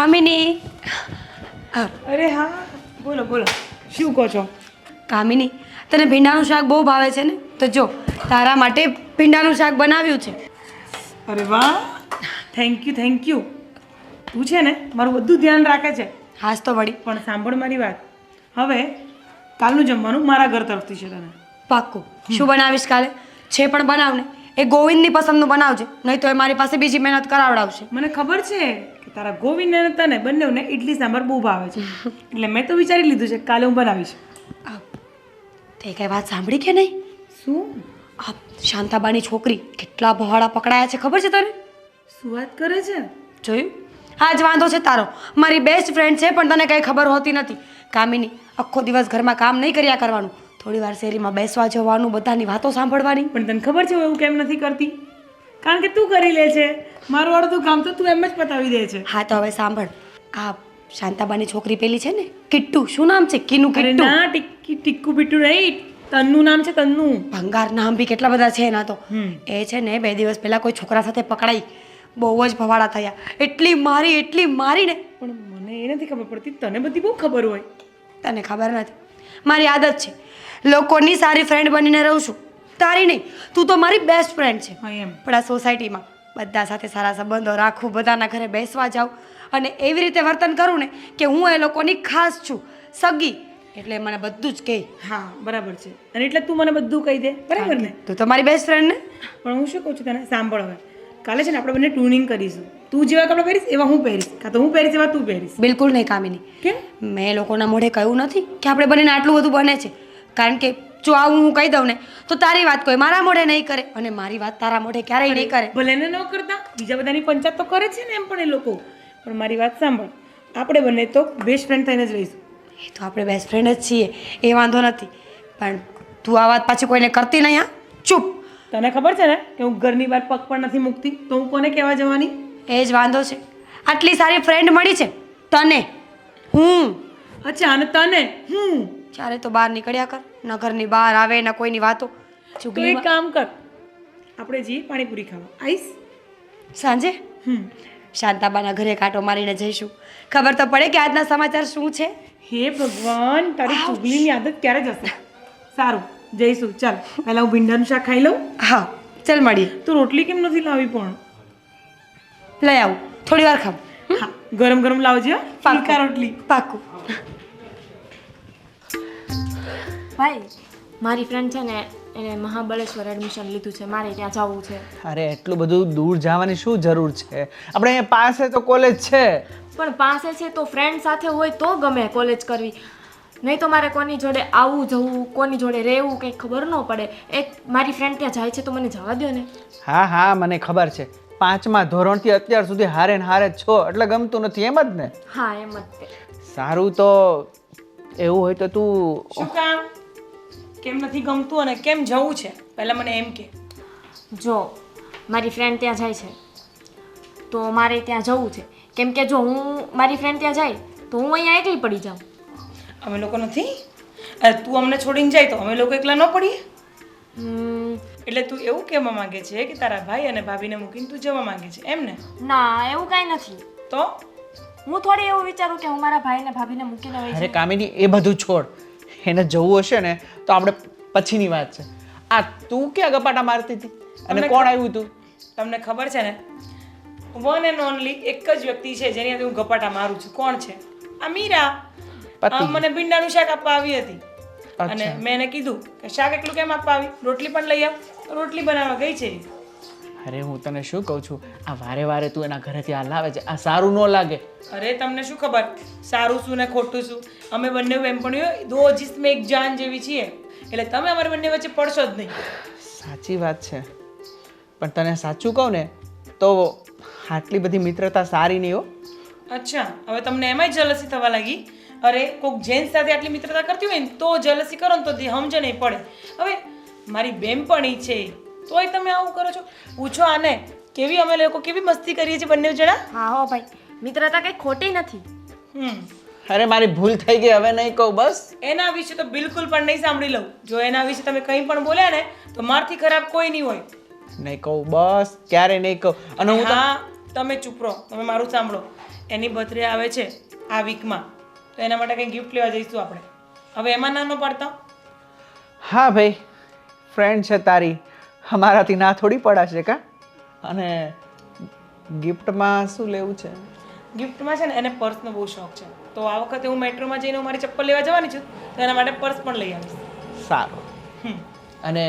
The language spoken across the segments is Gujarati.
કામિની અરે હા બોલો બોલો શું કહો છો? કામિની તને ભીંડાનું શાક બહુ ભાવે છે ને, તો જો તારા માટે ભીંડાનું શાક બનાવ્યું છે. અરે વાહ, થેન્ક યુ. તું છે ને મારું બધું ધ્યાન રાખે છે. હાસ તો વળી. પણ સાંભળ મારી વાત, હવે કાલનું જમવાનું મારા ઘર તરફથી છે તને. પાક્કું. શું બનાવીશ કાલે? છે પણ બનાવ ને, એ ગોવિંદની પસંદનું બનાવજે, નહીં તો એ મારી પાસે બીજી મહેનત કરાવડાવશે. મને ખબર છે કે તારા ગોવિંદ અને તને બંનેને ઇડલી સાંભાર બહુ ભાવે છે, એટલે મેં તો વિચારી લીધું છે કે કાલે હું બનાવીશ. તે કઈ વાત સાંભળી કે નહીં? શું? આ શાંતાબાની છોકરી કેટલા ભવાડા પકડાયા છે ખબર છે તને? શું વાત કરે છે? જોયું? આ જ વાંધો છે તારો. મારી બેસ્ટ ફ્રેન્ડ છે પણ તને કંઈ ખબર હોતી નથી. કામિની, આખો દિવસ ઘરમાં કામ નહીં કર્યા કરવાનું, થોડી વાર શેરીમાં બેસવા જવાનું, બધાની વાતો સાંભળવાની. પણ તને ખબર છે હું એવું કેમ નથી કરતી? કારણ કે તું કરી લે છે, મારું અડધું કામ તો તું એમ જ પતાવી દે છે. હા તો હવે સાંભળ, આ શાંતાબાની છોકરી પેલી છે ને, કિટ્ટુ, શું નામ છે? કીનું અરે કિટ્ટુ. ના, ટીક્કુ બીટુ નહીં, તન્નું નામ છે, તન્નું. ભંગાર નામ બી કેટલા બધા છે એના તો. એ છે ને 2 દિવસ પહેલા કોઈ છોકરા સાથે પકડાઈ, બહુ જ ભવાડા થયા, એટલી મારી ને. પણ મને એ નથી ખબર પડતી, તને બધી બહુ ખબર હોય. તને ખબર નથી, મારી આદત છે લોકોની સારી ફ્રેન્ડ બનીને રહું છું, તારી નહીં. તું તો મારી બેસ્ટ ફ્રેન્ડ છે. હા એમ. પણ આ સોસાયટીમાં બધા સાથે સારા સંબંધો રાખું, બધાના ઘરે બેસવા જાઉં અને એવી રીતે વર્તન કરું ને કે હું એ લોકોની ખાસ છું, સગી, એટલે મને બધું જ કહે. હા બરાબર છે, અને એટલે તું મને બધું કહી દે, બરાબર ને? તું તો મારી બેસ્ટ ફ્રેન્ડ ને. પણ હું શું કહું છું તને, સાંભળ હવે. કાલે છે ને આપણે બંને ટ્યુનિંગ કરીશું. તું જેવા કપડાં પહેરીશ એવા હું પહેરીશ, કાં તો હું પહેરીશ એવા તું પહેરીશ. બિલકુલ નહીં કામિની. કેમ? મેં લોકોના મોઢે કહ્યું નથી કે આપણે બંનેને આટલું બધું બને છે, કારણ કે જો આવું હું કહી દઉં ને તો તારી વાત કોઈ મારા મોઢે નહીં કરે અને મારી વાત તારા મોઢે ક્યારેય નહીં કરે. ભલે ને ન કરતા, બીજા બધાની પંચાયત તો કરે છે ને એમ, પણ એ લોકો. પણ મારી વાત સાંભળ, આપણે બંને તો બેસ્ટ ફ્રેન્ડ થઈને જ રહીશું. એ તો આપણે બેસ્ટ ફ્રેન્ડ જ છીએ, એ વાંધો નથી. પણ તું આ વાત પાછી કોઈને કરતી નહીં. હા, ચૂપ. તને ખબર છે ને કે હું ઘરની બહાર પગ પણ નથી મૂકતી, તો હું કોને કહેવા જવાની? એ જ વાંધો છે. આટલી સારી ફ્રેન્ડ મળી છે તને, હું. અચ્છા, અને તને હું? ચારે તો બહાર નીકળ્યા કર, ન ઘરની બહાર આવે ન કોઈની વાતો. તો એક કામ કર, આપણે જઈએ પાણીપુરી ખાવા. આવીશ? સાંજે શાંતાબાના ઘરે કાંટો મારીને જઈશું, ખબર તો પડે કે આજના સમાચાર શું છે. હે ભગવાન, તારી ચુગલીની આદત ક્યારે જશે? સારું, જઈશું. ચાલ, પહેલા હું ભીંડાનું શાક ખાઈ લઉં. હા ચાલ મળીએ. તું રોટલી કેમ નથી લાવી પણ? લઈ આવું, થોડી વાર ખાવ. હા, ગરમ ગરમ લાવજે. પાકા રોટલી. પાકું. ભાઈ, મારી ફ્રેન્ડ છે ને એને મહાબળેશ્વર એડમિશન લીધું છે, મારે ત્યાં જવું છે. અરે એટલું બધું દૂર જવાની શું જરૂર છે? આપણે અહીંયા પાસે તો કોલેજ છે. પણ પાસે છે તો ફ્રેન્ડ સાથે હોય તો ગમે કોલેજ કરવી, નહીં તો મારે કોની જોડે આવવું જવું, કોની જોડે રહેવું કંઈ ખબર ન પડે. એક મારી ફ્રેન્ડ ત્યાં જાય છે તો મને જવા દો ને. હા મને ખબર છે, 5મા ધોરણથી અત્યાર સુધી હારે ને હારે જ છો, એટલે ગમતું નથી એમ જ ને? હા એમ જ તે. સારું, તો એવું હોય તો તું શું કામ? કેમ નથી ગમતું અને કેમ જવું છે, પહેલા મને એમ કે. જો મારી ફ્રેન્ડ ત્યાં જાય છે તો મારે ત્યાં જવું છે, કેમ કે જો હું મારી ફ્રેન્ડ ત્યાં જાય તો હું અહીંયા એકલી પડી જાઉં. અમે લોકો નથી? અરે તું અમને છોડીને જાય તો અમે લોકો એકલા ન પડીએ? એટલે તું એવું કહેવા માંગે છે કે તારા ભાઈ અને ભાભીને મૂકીને તું જવા માંગે છે, એમ ને? ના, એવું કાંઈ નથી. તો હું થોડી એવું વિચારું કે હું મારા ભાઈને ભાભીને મૂકીને વહી અરે જાઉં. કામિની, એ બધું છોડ. એને જવું હશે ને તો આપણે પછીની વાત છે. આ તું ક્યાં ગપાટા મારતી હતી અને કોણ આવ્યું તું? તમને ખબર છે ને, વન એન્ડ ઓનલી એક જ વ્યક્તિ છે જેની હાથે હું ગપાટા મારું છું. કોણ છે? આ મીરા. મને ભીંડાનું શાક આપવા આવી હતી અને મેં એને કીધું કે શાક એટલું કેમ આપવા આવી, રોટલી પણ લઈ આવ, તો રોટલી બનાવવા ગઈ છે. અરે હું તને શું કહું છું, આ વારે વારે તું એના ઘરેથી આ લાવે છે, આ સારું ન લાગે. અરે તમને શું ખબર સારું શું ને ખોટું શું? અમે બંને બેનપણીઓ દો જિસ્મ એક જાન જેવી છીએ, એટલે તમે અમારી બંને વચ્ચે પડશો જ નહીં. સાચી વાત છે, પણ તને સાચું કહું ને તો આટલી બધી મિત્રતા સારી નહીં હો. અચ્છા, હવે તમને એમાંય જલસી થવા લાગી? અરે કોઈક જેન્ટ્સ સાથે આટલી મિત્રતા કરતી હોય ને તો જલસી કરો ને તો સમજ નહીં પડે. હવે મારી બેનપણી છે તોય તમે આવું કરો છો? પૂછો આને, કેવી અમે લોકો કેવી મસ્તી કરીએ છીએ બંને જણા. હા હો ભાઈ, મિત્રતા કંઈ ખોટી નથી. અરે મારી ભૂલ થઈ ગઈ, હવે નહીં કહું બસ. એના વિશે તો બિલકુલ પણ નહીં સાંભળી લઉં. જો એના વિશે તમે કંઈ પણ બોલ્યા ને તો મારથી ખરાબ કોઈ નહીં હોય. નહીં કહું બસ, ક્યારે નહીં કહું. અને હું હા, તમે ચૂપ રહો, તમે મારું સાંભળો. એની બર્થડે આવે છે આ વીકમાં, તો એના માટે કંઈ ગિફ્ટ લેવા જઈશું આપણે. હવે એમાં નાનો પડતા. હા ભાઈ, ફ્રેન્ડ છે તારી, અમારાથી ના થોડી પડાશે કા? અને ગિફ્ટમાં શું લેવું છે? ગિફ્ટમાં છે ને એને પર્સનો બહુ શોખ છે, તો આ વખતે હું મેટ્રોમાં જઈને હું મારી ચપ્પલ લેવા જવાની છું, તો એના માટે પર્સ પણ લઈ આવીશ. સારું. હમ. અને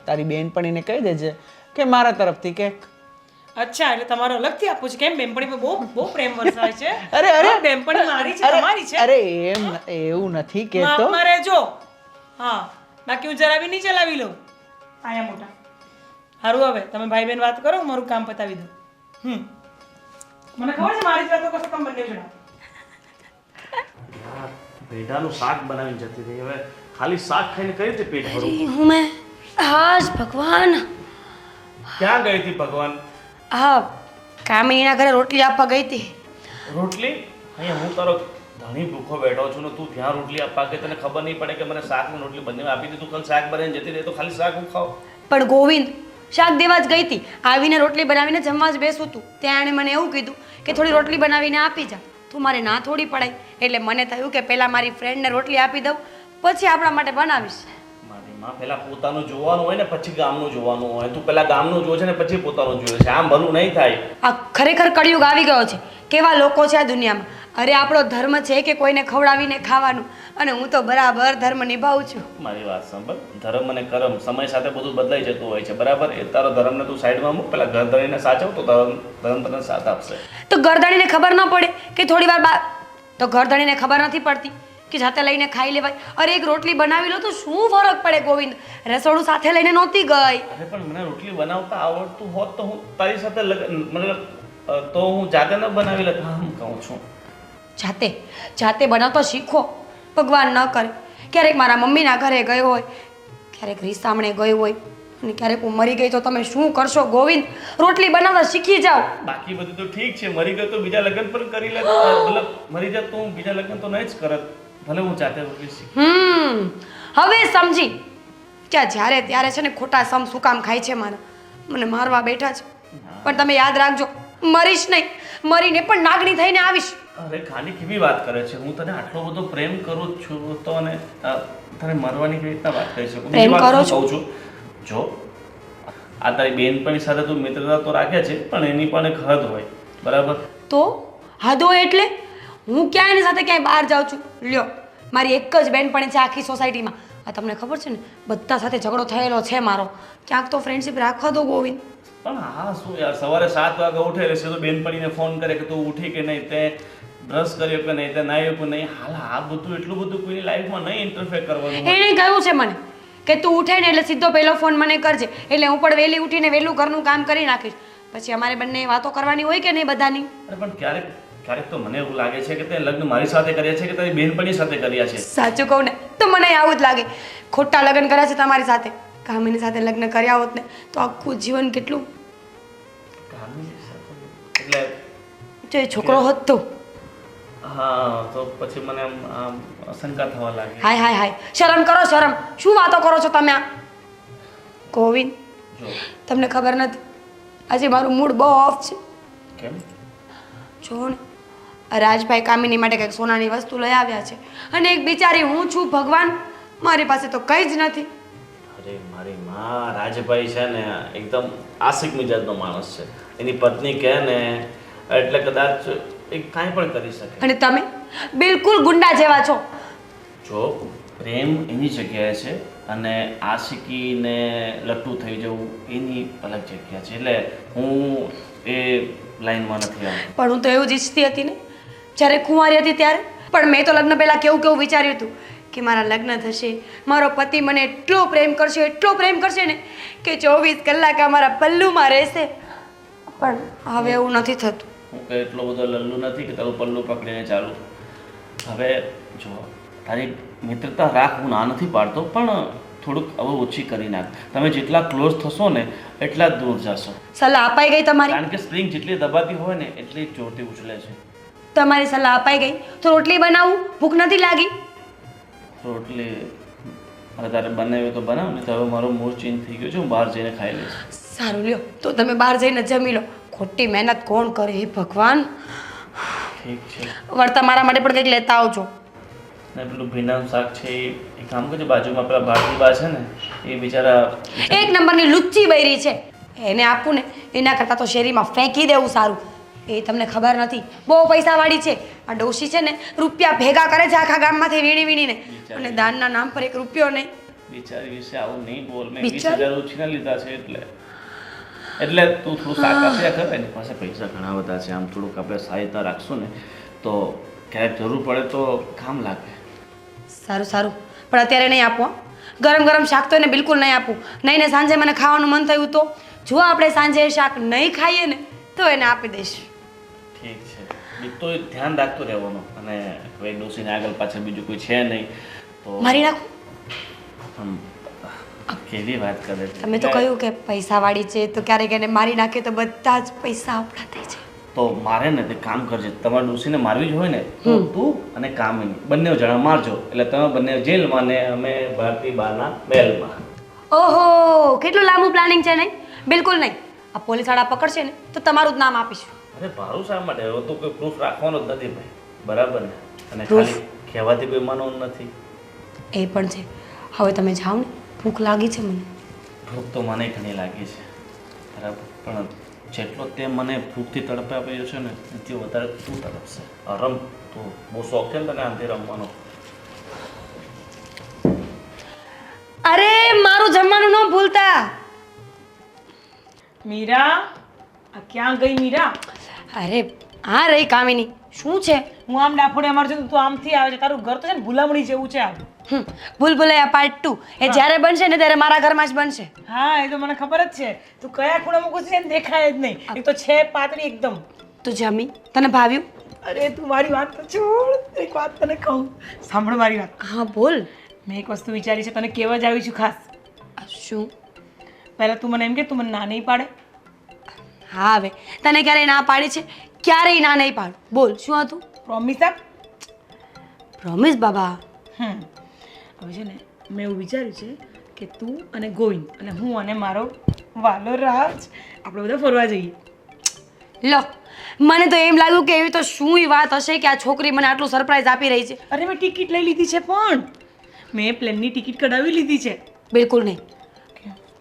તારી બેનપણીને કહી દેજે કે મારા તરફથી કેક. અચ્છા, એટલે તમારો અલગથી આપવું છે કેમ? બેનપણી બહુ બહુ પ્રેમ વરસાય છે. અરે. હા, બેનપણી મારી છે, તમારી છે. અરે એવું નથી કહેતો. માપમાં રહેજો. હા, બાકી હું જરા બી નહીં ચલાવી લઉં. આયા મોટા. સારું, હવે તમે ભાઈ બહેન વાત કરો, હું મારું કામ પતાવી દઉં. મને ખબર છે મારી જ વાતો કરશો તમે બંને જણા. ભેંડાનું શાક બનાવીને જતી રહી. હવે ખાલી શાક ખાઈને કઈ રીતે પેટ ભરું? હું મેં હાજ ભગવાન ક્યાં ગઈ હતી ભગવાન? હા કામિનીના ઘરે રોટલી આપવા ગઈ હતી. રોટલી? અહીંયા હું તારો ધણી ભૂખો બેઠો છું ને તું ત્યાં રોટલી આપવા કે તને ખબર નહીં પડે કે મને શાક ને રોટલી બંને આપી દીધું. કાલ શાક બનાવીને જતી રહી તો ખાલી શાક હું ખાવ? પણ ગોવિંદ શાક દેવા જ ગઈ હતી, આવીને રોટલી બનાવીને જમવા જ બેસું હતું. ત્યાં એણે મને એવું કીધું કે થોડી રોટલી બનાવીને આપી જા. તું મારે ના થોડી પડાય, એટલે મને થયું કે પહેલાં મારી ફ્રેન્ડને રોટલી આપી દઉં, પછી આપણા માટે બનાવીશ. મારી માં પહેલા પોતાનું જોવાનું હોય ને પછી ગામનું જોવાનું હોય. તું પહેલા ગામનું જોવે છે ને પછી પોતાનું જોવે છે. આમ ભલું નહીં થાય. આ ખરેખર કળિયુગ આવી ગયો છે. કેવા લોકો છે આ દુનિયામાં. અરે આપણો ધર્મ છે કે કોઈને ખવડાવીને ખાવાનું, અને હું તો બરાબર ધર્મ નિભાવું છું. મારી વાત સાંભળ, ધર્મ અને કર્મ સમય સાથે બધું બદલાઈ જતું હોય છે, બરાબર? એ તારો ધર્મને તું સાઈડમાં મૂક, પેલા ઘર ધણીને સાચવ તો ધર્મ તને સાથ આપશે. તો ગરદણીને ખબર ન પડે કે થોડી વાર બાદ, તો ગરદણીને ખબર નથી પડતી કે જાતે લઈને ખાઈ લેવાય. અરે એક રોટલી બનાવી લો તો શું ફરક પડે ગોવિંદ? રસોડું સાથે લઈને નહોતી ગઈ. અરે પણ મને રોટલી બનાવતા આવડતું હોત તો હું તારી સાથે મતલબ તો હું જાતે ન બનાવી લેત. હા, હું કહું છું જાતે બનાવતા શીખો. ભગવાન ન કરે ક્યારેક મારા મમ્મીના ઘરે ગયો હોય, ક્યારેક રીસામણે ગયો હોય, અને ક્યારેક હું મરી ગઈ તો તમે શું કરશો ગોવિંદ? રોટલી બનાવતા શીખી જાઓ. બાકી બધું તો ઠીક છે. મરી ગયો તો બીજા લગ્ન પણ કરી લે. મતલબ મરી જાત તો હું બીજા લગ્ન તો નહીં જ કરત. ભલે હું જાતે રોટલી શીખ. હવે સમજી કે જ્યારે ત્યારે છે ને ખોટા સમ શું કામ ખાય છે મારા. મને મારવા બેઠા છે, પણ તમે યાદ રાખજો, મરીશ નહીં, મરીને પણ નાગણી થઈને આવીશ. અરે ખાલી કેવી વાત કરે છે? હું તને આટલો બધો પ્રેમ કરું જ છું તો અને તને મરવાની કેવી રીતના વાત કરી શકું? પ્રેમ બીજી વાત કરો હું કહું છું, જો આ તારી બેનપણી સાથે તું મિત્રતા તો રાખે છે, પણ એની પણ એક હદ હોય, બરાબર? તો હદો એટલે હું ક્યાં એની સાથે ક્યાંય બહાર જાઉં છું? લ્યો, મારી એક જ બેનપણી છે આખી સોસાયટીમાં. આ તમને ખબર છે ને, બધા સાથે ઝઘડો થયેલો છે મારો. ક્યાંક તો ફ્રેન્ડશિપ રાખવા દો ગોવિંદ. પણ હા શું યાર, સવારે 7 વાગે ઉઠે રહેશે તો બેનપણીને ફોન કરે કે તું ઉઠી કે નહીં, તે બ્રશ કર્યો કે નહીં, તે નાહ્યો કે નહીં. હાલ આ બધું એટલું બધું કોઈની લાઈફમાં નહીં ઇન્ટરફેર કરવાનું. એણે કહ્યું છે મને કે તું ઉઠે ને એટલે સીધો પહેલો ફોન મને કરજે, એટલે હું પણ વહેલી ઉઠીને વહેલું ઘરનું કામ કરી નાખીશ. પછી અમારે બંને વાતો કરવાની હોય કે નહીં બધાની? અરે પણ ક્યારેક તો મને એવું લાગે છે કે તે લગ્ન મારી સાથે કર્યા છે કે તારી બેનપણી સાથે કર્યા છે. સાચું કહું ને તો મને આવું જ લાગે. ખોટા લગ્ન કર્યા છે તમારી સાથે. કામિની સાથે લગ્ન કર્યા હોત ને તો આખું જીવન કેટલું એટલે જો એ છોકરો હોત તો. હા, તો પછી મને આમ શંકા થવા લાગી. હાય હાય હાય, શરમ કરો શરમ. શું વાતો કરો છો તમે આ? ગોવિંદ, જો તમને ખબર નથી, આજે મારું મૂડ બહુ ઓફ છે. કેમ? જો ને, આ રાજભાઈ કામિની માટે કંઈક સોનાની વસ્તુ લઈ આવ્યા છે, અને એક બિચારી હું છું ભગવાન, મારી પાસે તો કંઈ જ નથી. અરે મારી માં, રાજભાઈ છે ને એકદમ આશિક મિજાજનો માણસ છે. એની પત્ની કહે ને એટલે કદાચ એ કાંઈ પણ કરી શકે. અને તમે બિલકુલ ગુંડા જેવા છો. જો પ્રેમ એની જગ્યાએ છે અને આશિકીને લટ્ટુ થઈ જવું એની અલગ જગ્યા છે. એટલે હું એ લાઈનમાં નથી આવતો. પણ હું તો એવું જ ઈચ્છતી હતી ને જ્યારે કુંવારી હતી ત્યારે. પણ મેં તો લગ્ન પહેલાં કેવું વિચાર્યું હતું કે મારા લગ્ન થશે, મારો પતિ મને એટલો પ્રેમ કરશે ને કે 24 કલાક અમારા પલ્લુમાં રહેશે. પણ હવે એવું નથી થતું. હું કંઈ એટલો બધો લલ્લુ નથી કે તારું પલ્લું પકડીને ચાલું. હવે જો તારી મિત્રતા રાખ, હું ના નથી પાડતો, પણ થોડુંક હવે ઓછી કરી નાખ. તમે જેટલા ક્લોઝ થશો ને એટલા જ દૂર જશો. સલાહ અપાઈ ગઈ તમારી? કારણ કે સ્પ્રિંગ જેટલી દબાતી હોય ને એટલી જ જોરથી ઉછળે છે. તમારી સલાહ અપાઈ ગઈ તો રોટલી બનાવું, ભૂખ નથી લાગી? રોટલી હવે તારે બનાવી તો બનાવ ને. તો હવે મારો મૂડ ચેન્જ થઈ ગયો છે, હું બહાર જઈને ખાઈ લઈશ. સારું લ્યો, તો તમે બહાર જઈને જમી લો. ખોટી મહેનત કોણ કરે હે ભગવાન. ઠીક છે વળતા મારા માટે પણ કંઈક લેતા આવજો. ને પેલું ભીંડાનું શાક છે એ કામ કરજો, બાજુમાં પેલા ભારતીબા છે ને એ બિચારા એક નંબરની લુચ્ચી બૈરી છે, એને આપું ને એના કરતાં તો શેરીમાં ફેંકી દેવું સારું. એ તમને ખબર નથી, બહુ પૈસાવાળી છે. આ ડોશી છે ને રૂપિયા ભેગા કરે છે આખા ગામમાંથી વીણીને, અને દાનના નામ પર 1 રૂપિયો નહીં. બિચારી વિશે આવું નહીં બોલ. મેં બિચારી? 20,000 ઉછીના લીધા છે એટલે તું થોડું શાક આપ્યા કર. એની પાસે પૈસા ઘણા બધા છે, આમ થોડુંક આપણે સહાયતા રાખશું ને તો ક્યારેક જરૂર પડે તો કામ લાગે. સારું સારું, પણ અત્યારે નહીં આપો હો. ગરમ ગરમ શાક તો એને બિલકુલ નહીં આપું. નહીં ને સાંજે મને ખાવાનું મન થયું તો જો આપણે સાંજે શાક નહીં ખાઈએ ને તો એને આપી દઈશ. ઠીક છે, બીજું તો ધ્યાન રાખતો રહેવાનું. અને કોઈ ડોસીને આગળ પાછળ બીજું કોઈ છે નહીં તો મારી નાખું. આમ કેવી વાત કરે છે. તમે તો કહ્યું કે પૈસાવાળી છે તો ક્યારેક એને મારી નાખે તો બધા જ પૈસા આપણા થઈ જાય. તો મારે ને તે કામ કરજે, તમારે ડોસીને મારવી જ હોય ને તો તું અને કામિની બંને જણા મારજો, એટલે તમે બંને જેલમાં ને અમે ભારતીબાના મહેલમાં. ઓહો, કેટલું લાંબુ પ્લાનિંગ છે. નહીં, બિલકુલ નહીં. આ પોલીસવાળા પકડશે ને તો તમારું જ નામ આપીશું. અરે મારું શા માટે? હવે તો કોઈ પ્રૂફ રાખવાનો જ નથી ભાઈ, બરાબર ને? અને ખાલી કહેવાથી કોઈ માનવું નથી. એ પણ છે. હવે તમે જાઓ ને, ભૂખ લાગી છે મને. ભૂખ તો મને ઘણી લાગી છે, બરાબર, પણ જેટલો તે મને ભૂખથી તડપે આપ્યો છે ને એનાથી વધારે તું તડપશે. રમ, તું બહુ શોખ છે ને તને આમથી રમવાનો. અરે મારું જમવાનું ન ભૂલતા. મીરા, આ ક્યાં ગઈ મીરા? અરે હા રહી કામિની. શું છે? હું આમ ડાફોડે અમાર છું તું આમથી આવે છે. તારું ઘર તો છે ને ભૂલામણી જેવું છે આ. ભૂલભુલૈયા પાર્ટ 2 એ જ્યારે બનશે ને ત્યારે મારા ઘરમાં જ બનશે. હા, એ તો મને ખબર જ છે. તું કયા ખૂણામાં ઘૂસી છે ને દેખાય જ નહીં. એક તો છે પાતળી એકદમ. તું જમી, તને ભાવ્યું? અરે તું મારી વાત તો છોડ, એક વાત તને કહું. સાંભળ મારી વાત. હા બોલ. મેં એક વસ્તુ વિચારી છે, તને કહેવા જ આવી છું ખાસ. શું? પહેલા તું મને એમ કે તું મને ના નહીં પાડે. હા હવે તને ક્યારેય ના પાડી છે? ક્યારેય ના નહીં પાડું. બોલ શું હતું? પ્રોમિસ આપ. પ્રોમિસ બાબા. હવે છે ને મેં એવું વિચાર્યું છે કે તું અને ગોવિંદ અને હું અને મારો વાલો રાજ આપણે બધા ફરવા જઈએ. લો, મને તો એમ લાગ્યું કે એવી તો શું વાત હશે કે આ છોકરી મને આટલું સરપ્રાઈઝ આપી રહી છે. અરે મેં ટિકિટ લઈ લીધી છે, પણ મેં પ્લેનની ટિકિટ કઢાવી લીધી છે. બિલકુલ નહીં.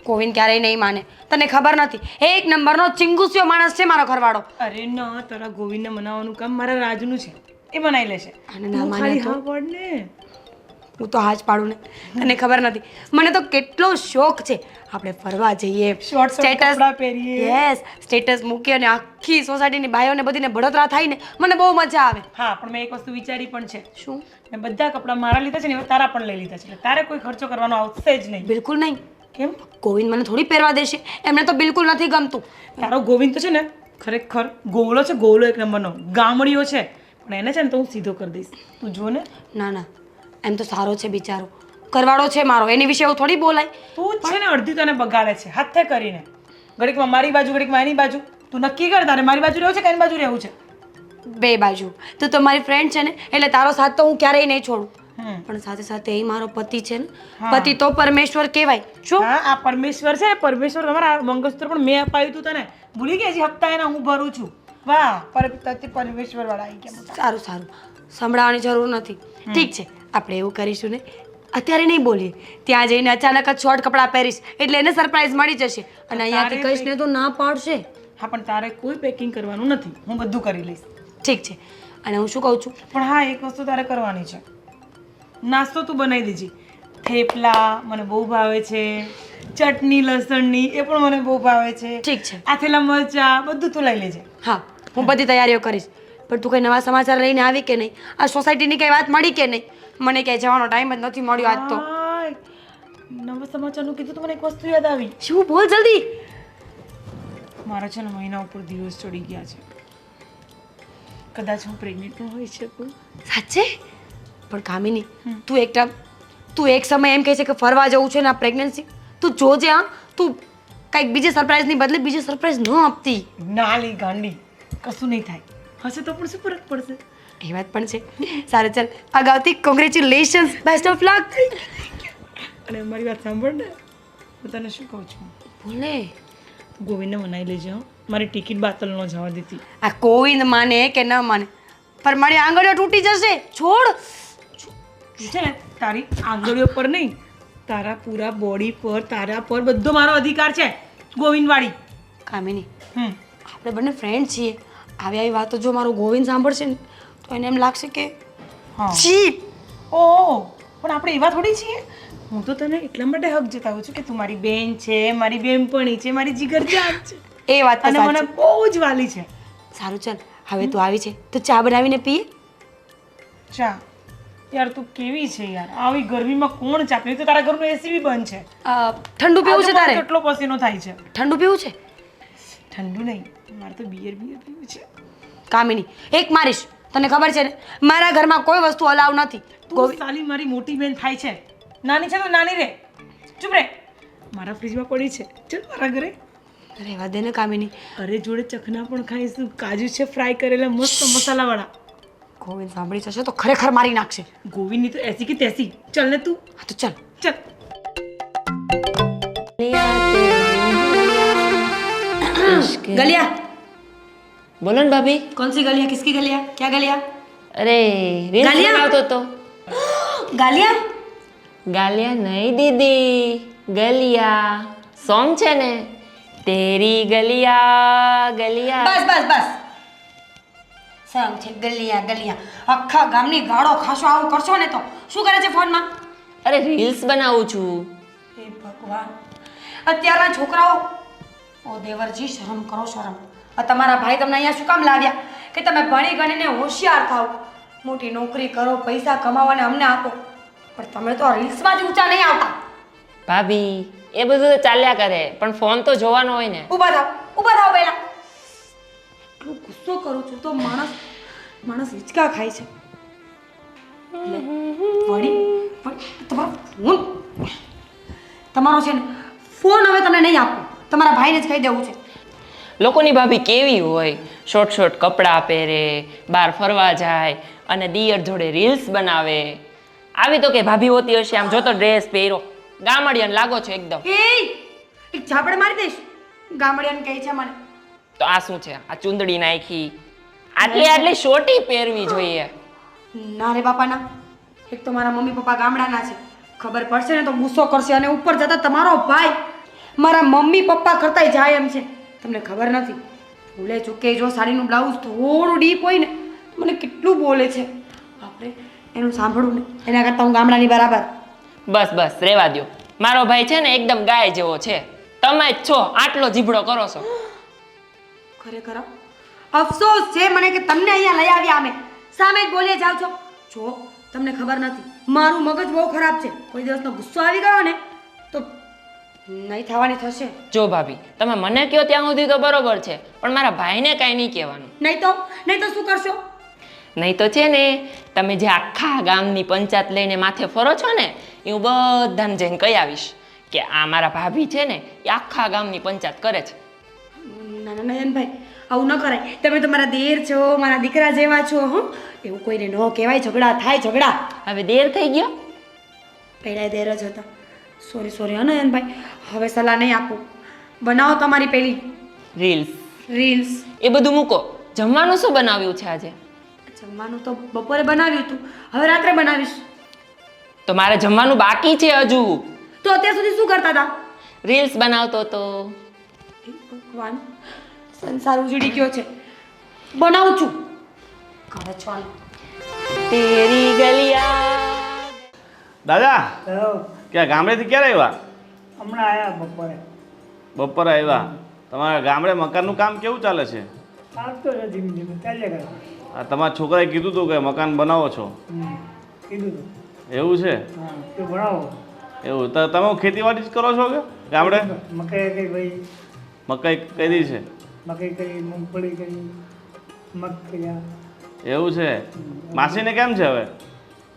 ગોવિંદ ક્યારેય નહીં માને. તને ખબર નથી, એક નંબરનો ચિંગુસિયો માણસ છે મારો ઘરવાળો. અરે ના, તારા ગોવિંદને મનાવવાનું કામ મારા રાજનું છે, એ મનાઈ લેશે. અને ના તું માને ખાલી તો? હા પાડ ને. હું તો હાજ પાડું ને. તને ખબર નથી, મને તો કેટલો શોખ છે આપણે ફરવા જઈએ, Short કપડાં પહેરીએ. યસ, સ્ટેટસ મૂકીએ અને આખી સોસાયટીની બાઈઓને બધીને બળતરા થાય ને મને બહુ મજા આવે. હા, પણ મેં એક વસ્તુ વિચારી પણ છે. શું? મેં બધા કપડાં મારા લીધા છે ને, હવે તારા પણ લઈ લીધા છે, એટલે તારે કોઈ ખર્ચો કરવાનો આવશે જ નહીં. બિલકુલ નહીં. કેમ? ગોવિંદ મને થોડી પહેરવા દેશે, એમને તો બિલકુલ નથી ગમતું. તારો ગોવિંદ તો છે ને ખરેખર ગોળો છે, ગોળો એક નંબરનો ગામડીઓ છે, પણ એને છે ને તો હું સીધો કરી દઈશ. તું જો ને. ના ના, એમ તો સારો છે બિચારો, કરવાળો છે મારો, એની વિશે એવું થોડી બોલાય. તું જ છે ને અડધી તને બગાડે છે હાથે કરીને. ઘડીકમાં મારી બાજુ, ઘડીકમાં એની બાજુ. તું નક્કી કર, તારે મારી બાજુ રહેવું છે કે એની બાજુ રહેવું છે? બે બાજુ. તું તો મારી ફ્રેન્ડ છે ને, એટલે તારો સાથ તો હું ક્યારેય નહીં છોડું. પણ સાથે સાથે એ મારો પતિ છે ને, પતિ તો પરમેશ્વર કહેવાય. શું? હા, આ પરમેશ્વર છે, પરમેશ્વર તમારા મંગળસૂત્ર પણ મેં અપાયું તું તને, ભૂલી ગઈ? હજી હપ્તા એના હું ભરું છું. વાહ, પરમેશ્વર વાળા આવી ગયા. સારું સારું, સંભળાવવાની જરૂર નથી. ઠીક છે, આપણે એવું કરીશું ને, અત્યારે નહીં બોલીએ. ત્યાં જઈને અચાનક જ શોર્ટ કપડાં પહેરીશ એટલે એને સરપ્રાઈઝ મળી જશે, અને અહીંયાથી કહીશ ને તો ના પાડશે. હા, પણ તારે કોઈ પેકિંગ કરવાનું નથી, હું બધું કરી લઈશ. ઠીક છે. અને હું શું કહું છું, પણ હા, એક વસ્તુ તારે કરવાની છે. નાસ્તો તું બનાવી દેજે. થેપલા મને બહુ ભાવે છે, ચટણી લસણની એ પણ મને બહુ ભાવે છે. ઠીક છે. આથેલા મરચા બધું તું લઈ લેજે. હા, હું બધી તૈયારીઓ કરીશ. પણ તું કંઈ નવા સમાચાર લઈને આવી કે નહીં? આ સોસાયટીની કંઈ વાત મળી કે નહીં? મને ક્યાંય જવાનો ટાઈમ જ નથી મળ્યો આજ તો. હાય, નવા સમાચારનું કીધું તો મને એક વસ્તુ યાદ આવી. શું? બોલ જલ્દી. મારા છે ને મહિના ઉપર દિવસ ચડી ગયા છે. કદાચ હું પ્રેગ્નેન્ટ હોઈ શકું. સાચે? પણ કામિની, તું એક સમય એમ કહે છે કે ફરવા જવું છે ને આ પ્રેગ્નન્સી, તું જોજે. હા, તું કંઈક બીજી સરપ્રાઈઝની બદલે બીજી સરપ્રાઈઝ ન આપતી. ના લી ગાંડી, કશું નહીં થાય. હશે તો પણ શું ફરક પડશે? એ વાત પણ છે. સારું ચાલ, અગાઉથી કોંગ્રેચ્યુલેશન્સ, બેસ્ટ ઓફ લક. અને મારી વાત સાંભળ ને, હું તને શું કહું છું, બોલે. ગોવિંદને મનાઈ લેજે. મારી ટિકિટ બાતલ ન જવા દેતી. આ ગોવિંદ માને કે ન માને પણ મારી આંગળીઓ તૂટી જશે. છોડ. છે ને તારી આંગળીઓ પર નહીં, તારા પૂરા બોડી પર, તારા પર બધો મારો અધિકાર છે ગોવિંદવાળી. કામિની, હમ આપણે બંને ફ્રેન્ડ છીએ. આવી વાતો જો મારો ગોવિંદ સાંભળશે ને તો એને એમ લાગશે કે હા છી. ઓહ, પણ આપણે એવા થોડી છીએ. હું તો તને એટલા માટે હક જતાવું છું કે તું મારી બેન છે, મારી બેનપણી છે, મારી જીગરજાન છે એ વાત તો અને મને સાચી. બહુ જ વાલી છે. સારું ચાલ, હવે તું આવી છે તો ચા બનાવીને પીએ. ચા? યાર તું કેવી છે યાર, આવી ગરમીમાં કોણ ચા પીવે? તો તારા ઘરનું એસી બી બંધ છે. ઠંડુ પીવું છે તારે? કેટલો પસીનો થાય છે. ઠંડુ પીવું છે? ઠંડુ નહીં, મારે તો બિયર પીવું છે. કામિની, એક મારીશ. તને ખબર છે ને મારા ઘરમાં કોઈ વસ્તુ અલાવ નથી. તું સાલી મારી મોટી બેન થાય છે. નાની છે તો નાની રે, ચૂપ રે. મારા ફ્રીજમાં પડી છે, ચલ મારા ઘરે. રહેવા દે ને કામિની. અરે જોડે ચખના પણ ખાઈશું. કાજુ છે ફ્રાય કરેલા મસ્ત મસાલાવાળા. ગોવિંદ સાંભળી જશે તો ખરેખર મારી નાખશે. ગોવિંદની તો એસી કે તેસી. ચલ ને તું, હા તો ચાલ. ચલ. गलिया बोलो ना भाभी. कौन सी गलिया? किसकी गलिया? क्या गलिया? अरे रील्स गालियाँ? बनावतो तो. गालिया? गालियाँ नहीं दीदी, गलिया सॉन्ग છે ને, તેરી ગલિયા ગલિયા. બસ બસ બસ. સંગ છે ગલિયા ગલિયા. આખા ગામની ગાળો ખાશો આવું કરશો ને તો શું કરે છે ફોનમાં? અરે રીલ્સ બનાવું છું. હે ભગવાન, અત્યારના છોકરાઓ, ઓ દેવરજી શરમ કરો શરમ. આ તમારા ભાઈ તમને અહીંયા શું કામ લાવ્યા કે તમે ભણી ગણીને હોશિયાર થાવ, મોટી નોકરી કરો, પૈસા કમાવો અને અમને આપો, પણ તમે તો રીલ્સમાં જ ઊંચા નહીં આવતા. ભાભી એ બધું તો ચાલ્યા કરે, પણ ફોન તો જોવાનો હોય ને. ઊભા થાવ પહેલા. એટલું ગુસ્સો કરું છું તો માણસ હિંચકા ખાય છે. વળી તમારો છે ને ફોન હવે તમને નહીં આપો, તમારા ભાઈને જ કહી દેવું છે. લોકોની ભાભી કેવી હોય, શોર્ટ શોર્ટ કપડાં પહેરે, બહાર ફરવા જાય અને દિયર જોડે રીલ્સ બનાવે. આવી તો કે ભાભી હોતી હશે, આમ જોતો ડ્રેસ પહેરો, ગામડિયાને લાગો છો એકદમ. એક ઝાપડ મારી દઈશ. ગામડિયાને કહે છે મને. તો આ શું છે? આ ચુંદડી નાખી, આટલી શોર્ટી પહેરવી જોઈએ. ના રે બાપા ના. એક તો મારા મમ્મી પપ્પા ગામડાના છે, ખબર પડશે ને તો ગુસ્સો કરશે, અને ઉપર જતા તમારો ભાઈ મારા મમ્મી પપ્પા કરતાય જાય એમ છે. તમને ખબર નથી, ભૂલે ચૂકે જો સાડીનું બ્લાઉઝ થોડું ડીપ હોય ને તો મને કેટલું બોલે છે. આપણે એનું સાંભળવું ને એના કરતાં હું ગામડાની બરાબર. બસ બસ રેવા દ્યો. મારો ભાઈ છે ને એકદમ ગાય જેવો છે, તમે જ છો આટલો જીભડો કરો છો. ખરેખર અફસોસ છે મને કે તમને અહીંયા લઈ આવ્યા. અમે સામે જ બોલીએ જાવ છો. જો તમને ખબર નથી, મારું મગજ બહુ ખરાબ છે. કોઈ દિવસનો ગુસ્સો આવી ગયો ને તો નહીં થવાની થશે. જો ભાભી તમે મને કહો ત્યાં સુધી તો બરોબર છે, પણ મારા ભાઈને કાંઈ નહીં કહેવાનું. નહીં તો શું કરશો? નહીં તો છે ને, તમે જે આખા ગામની પંચાયત લઈને માથે ફરો છો ને, એ હું બધાને જઈને કહી આવીશ કે આ મારા ભાભી છે ને એ આખા ગામની પંચાયત કરે છે. ના નયનભાઈ, આવું ન કરાય. તમે તો મારા દેર છો, મારા દીકરા જેવા છો. એવું કોઈને ન કહેવાય. ઝઘડા થાય ઝઘડા. હવે દેર થઈ ગયો. પહેલા દેર જ હતા. સોરી નયનભાઈ, હવે સલાહ નહીં આપું. બનાવો તમારી પેલી રીલ્સ એ બધું મૂકો. જમવાનું શું બનાવ્યું છે આજે? જમવાનું તો બપોરે બનાવ્યું હતું, હવે રાત્રે બનાવીશ. તો મારે જમવાનું બાકી છે હજુ. તો અત્યાર સુધી શું કરતા હતા? રીલ્સ બનાવતો તો. ભગવાન, સંસાર ઉજળી ગયો છે. બનાવું છું. ઘરે ચાલ. તેરી ગલિયા. દાદા ક્યાં ગામડેથી ક્યારે આવ્યા? હમણાં આવ્યા બપોરે. બપોરે આવ્યા. તમારા ગામડે મકાનનું કામ કેવું ચાલે છે? ચાલતો છે ધીમે ધીમે, ચાલ્યા કરે. આ તમારા છોકરાએ કીધું હતું કે મકાન બનાવો છો, કીધું હતું. એવું છે? હા, તો ભણાવો. એવું તો તમે ખેતીવાડી જ કરો છો કે ગામડે? મકાઈ કઈ ભાઈ, મકાઈ કઈ છે? મકાઈ કરી, મૂંગફળી કરી, મગ કર્યા. એવું છે? માસીને કેમ છે હવે?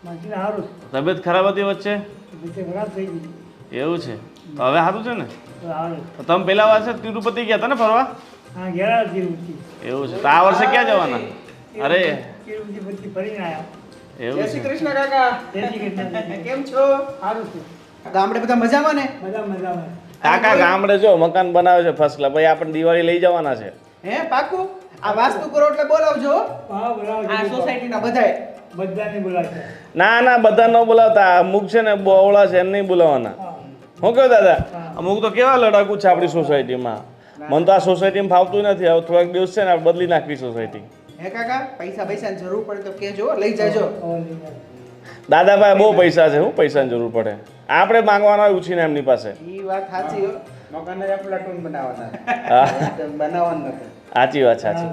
માસીને સારું તબિયત ખરાબ હતી વચ્ચે? છે, બધે ખરાબ થઈ ગઈ. એવું છે? તો હવે સારું છે ને? તો આવે. તો તમે પેલા વર્ષે તિરુપતિ ગયા હતા ને ફરવા? હા, ઘેરા તિરુપતિ. એવું છે? તો આ વર્ષે ક્યાં જવાના? અરે તિરુપતિ પછી ફરીને આવ્યા. એવું જય શ્રી છે? કૃષ્ણ કાકા. જય શ્રી કૃષ્ણ. કેમ છો? સારું છે. ગામડે બધા મજામાં ને? મજામાં. કાકા ગામડે જો મકાન બનાવે છે ફર્સ્ટ ક્લાસ. ભાઈ આપણે દિવાળી લઈ જવાના છે. હે પાકું આ વાસ્તુ કરો એટલે બોલાવજો હો. હા બરાબર આ સોસાયટીના બધાય. બધાને બોલાવતા ના ના બધા ન બોલાવતા અમુક છે ને બોવડા છે એમ નહીં બોલાવવાના હું કહું દાદા અમુક તો કેવા લડાકુ છે આપણી સોસાયટીમાં મને તો આ સોસાયટીમાં ફાવતું નથી હવે થોડાક દિવસ છે ને આપણે બદલી નાખવી સોસાયટી હે કાકા પૈસાની જરૂર પડે તો કહેજો લઈ જાજો. દાદા પાસે બહુ પૈસા છે હું પૈસાની જરૂર પડે આપણે માંગવાના હોય ઉછીને એમની પાસે ઈ વાત સાચી હો. મકાને પ્લાટૂન બનાવવાના હા બનાવવાનું નથી. સાચી વાત સાચી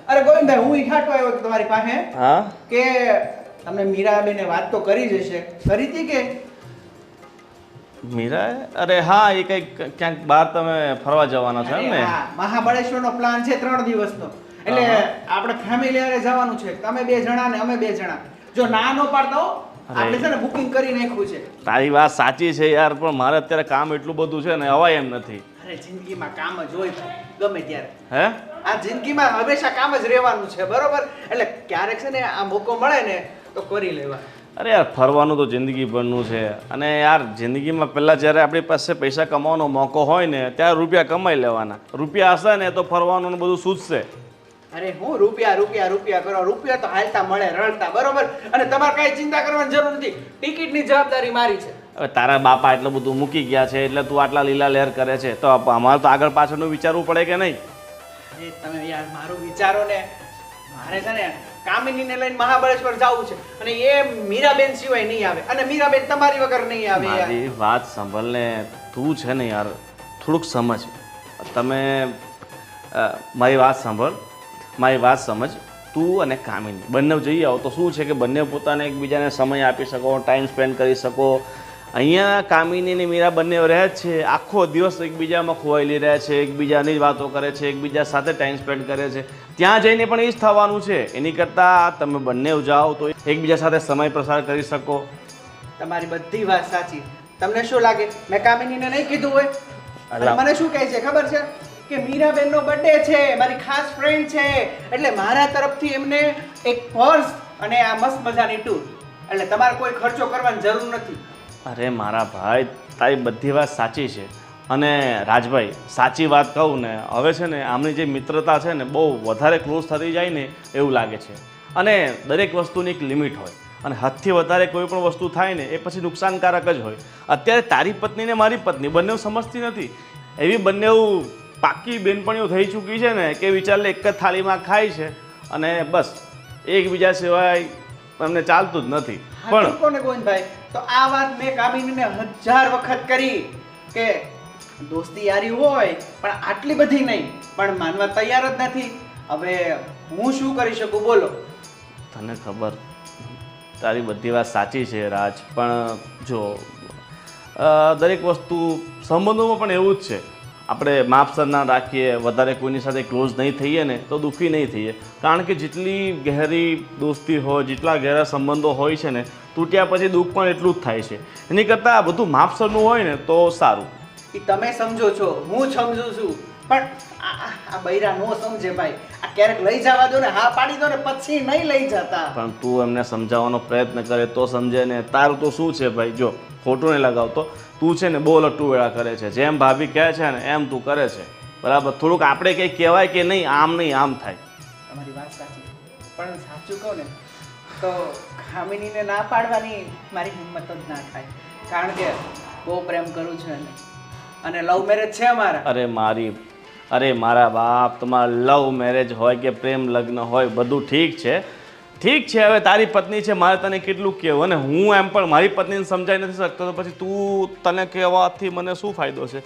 અરે ગોવિંદભાઈ હું ઈખાટો આવ્યો હતો તમારી પાસે હા કે તમને મીરાબેને વાત તો કરી જ હશે કરી હતી કે મીરા અરે હા એ કંઈક ક્યાંક બહાર તમે ફરવા જવાના છો એમ ને હા, મહાબળેશ્વરનો પ્લાન છે 3 દિવસનો એટલે આપણે ફેમિલી હારે જવાનું છે તમે 2 જણા ને અમે 2 જણા જો ના નો પાડતા હો આપણે છે ને બુકિંગ કરી નાખ્યું છે. તારી વાત સાચી છે યાર પણ મારે અત્યારે કામ એટલું બધું છે ને અવાય એમ નથી અરે જિંદગીમાં કામ જ હોય ભાઈ, ગમે ત્યારે હે આ જિંદગીમાં હંમેશા કામ જ રહેવાનું છે બરોબર એટલે ક્યારેક છે ને આ મોકો મળે ને તો કરી લેવા. અરે યાર ફરવાનું તો જિંદગીભરનું છે અને યાર જિંદગીમાં પહેલાં જ્યારે આપણી પાસે પૈસા કમાવાનો મોકો હોય ને ત્યારે રૂપિયા કમાઈ લેવાના રૂપિયા હશે ને તો ફરવાનું ને બધું સૂઝશે અરે હું રૂપિયા કરો રૂપિયા તો હાલતા મળે રળતા બરોબર અને તમારે કઈ ચિંતા કરવાની જરૂર નથી ટિકિટની જવાબદારી મારી છે. હવે તારા બાપા એટલું બધું મૂકી ગયા છે એટલે તું આટલા લીલા લહેર કરે છે તો અમારે તો આગળ પાછળનું વિચારવું પડે કે નહીં એ તમે યાર મારું વિચારો ને મારે છે ને કામિનીને લઈને મહાબળેશ્વર જવું છે અને એ મીરાબેન સિવાય નહીં આવે અને મીરાબેન તમારી વગર નહીં આવે યાર. મારી વાત સાંભળ ને તું છે ને યાર થોડુંક સમજ તમે મારી વાત સમજ તું અને કામિની બંને જઈ આવો તો શું છે કે બંને પોતાને એકબીજાને સમય આપી શકો ટાઈમ સ્પેન્ડ કરી શકો. અહીંયા કામિની અને મીરા બંને રહે જ છે આખો દિવસ એકબીજામાં ખોવાયેલી રહે છે એકબીજાની જ વાતો કરે છે એકબીજા સાથે ટાઈમ સ્પેન્ડ કરે છે ત્યાં જઈને પણ એ જ થવાનું છે એની કરતાં તમે બંને જાઓ તો એકબીજા સાથે સમય પ્રસાર કરી શકો. તમારી બધી વાત સાચી. તમને શું લાગે મેં કામિનીને નહીં કીધું હોય અને મને શું કહે છે ખબર છે કે મીરાબેનનો બર્થડે છે મારી ખાસ ફ્રેન્ડ છે એટલે મારા તરફથી એમને એક પર્સ અને આ મસ્ત મજાની ટૂર એટલે તમારે કોઈ ખર્ચો કરવાની જરૂર નથી. અરે મારા ભાઈ તારી બધી વાત સાચી છે અને રાજભાઈ સાચી વાત કહું ને હવે છે ને આમની જે મિત્રતા છે ને બહુ વધારે ક્લોઝ થતી જાય ને એવું લાગે છે અને દરેક વસ્તુની એક લિમિટ હોય અને હદથી વધારે કોઈ પણ વસ્તુ થાય ને એ પછી નુકસાનકારક જ હોય. અત્યારે તારી પત્ની ને મારી પત્ની બંને સમજતી નથી એવી બંને પાકી બેનપણીઓ થઈ ચૂકી છે ને કે વિચારલે એક જ થાળીમાં ખાય છે અને બસ એકબીજા સિવાય એમને ચાલતું જ નથી. પણ કોને ગોવિંદભાઈ તો આ વાત મેં કામિનીને 1000 વખત કરી કે દોસ્તી યારી હોય પણ આટલી બધી નહીં પણ માનવા તૈયાર જ નથી. હવે હું શું કરી શકું બોલો. તને ખબર તારી બધી વાત સાચી છે રાજ પણ જો દરેક વસ્તુ સંબંધોમાં પણ એવું જ છે આપણે માપસર ના રાખીએ વધારે કોઈની સાથે ક્લોઝ નહીં થઈએ ને તો દુઃખી નહીં થઈએ કારણ કે જેટલી ગહેરી દોસ્તી હોય જેટલા ગહેરા સંબંધો હોય છે ને તૂટ્યા પછી દુઃખ પણ એટલું જ થાય છે એની કરતાં આ બધું માપસરનું હોય ને તો સારું. એ તમે સમજો છો હું સમજુ છું પણ આ બૈરા નો સમજે ભાઈ આ ક્યારેક લઈ જવા દો ને હા પાડી દો ને પછી નહીં લઈ જતા. પણ તું એમને સમજાવવાનો પ્રયત્ન કરે તો સમજે ને તારું તો શું છે ભાઈ જો ખોટું નહીં લગાવતો તું છે ને બહુ લટ્ટુ વેળા કરે છે જેમ ભાભી કહે છે ને એમ તું કરે છે બરાબર થોડુંક આપણે કંઈ કહેવાય કે નહીં આમ થાય. તમારી વાત સાચી પણ સાચું કહું ને તો ખામીનીને ના પાડવાની મારી હિંમત જ ના થાય કારણ કે બહુ પ્રેમ કરું છું એને અને લવ મેરેજ છે અમારા. અરે મારા બાપ તમારા લવ મેરેજ હોય કે પ્રેમ લગ્ન હોય બધું ઠીક છે હવે તારી પત્ની છે મારે તને કેટલું કહેવું અને હું એમ પણ મારી પત્નીને સમજાઈ નથી શકતો તો પછી તું તને કહેવાથી મને શું ફાયદો છે.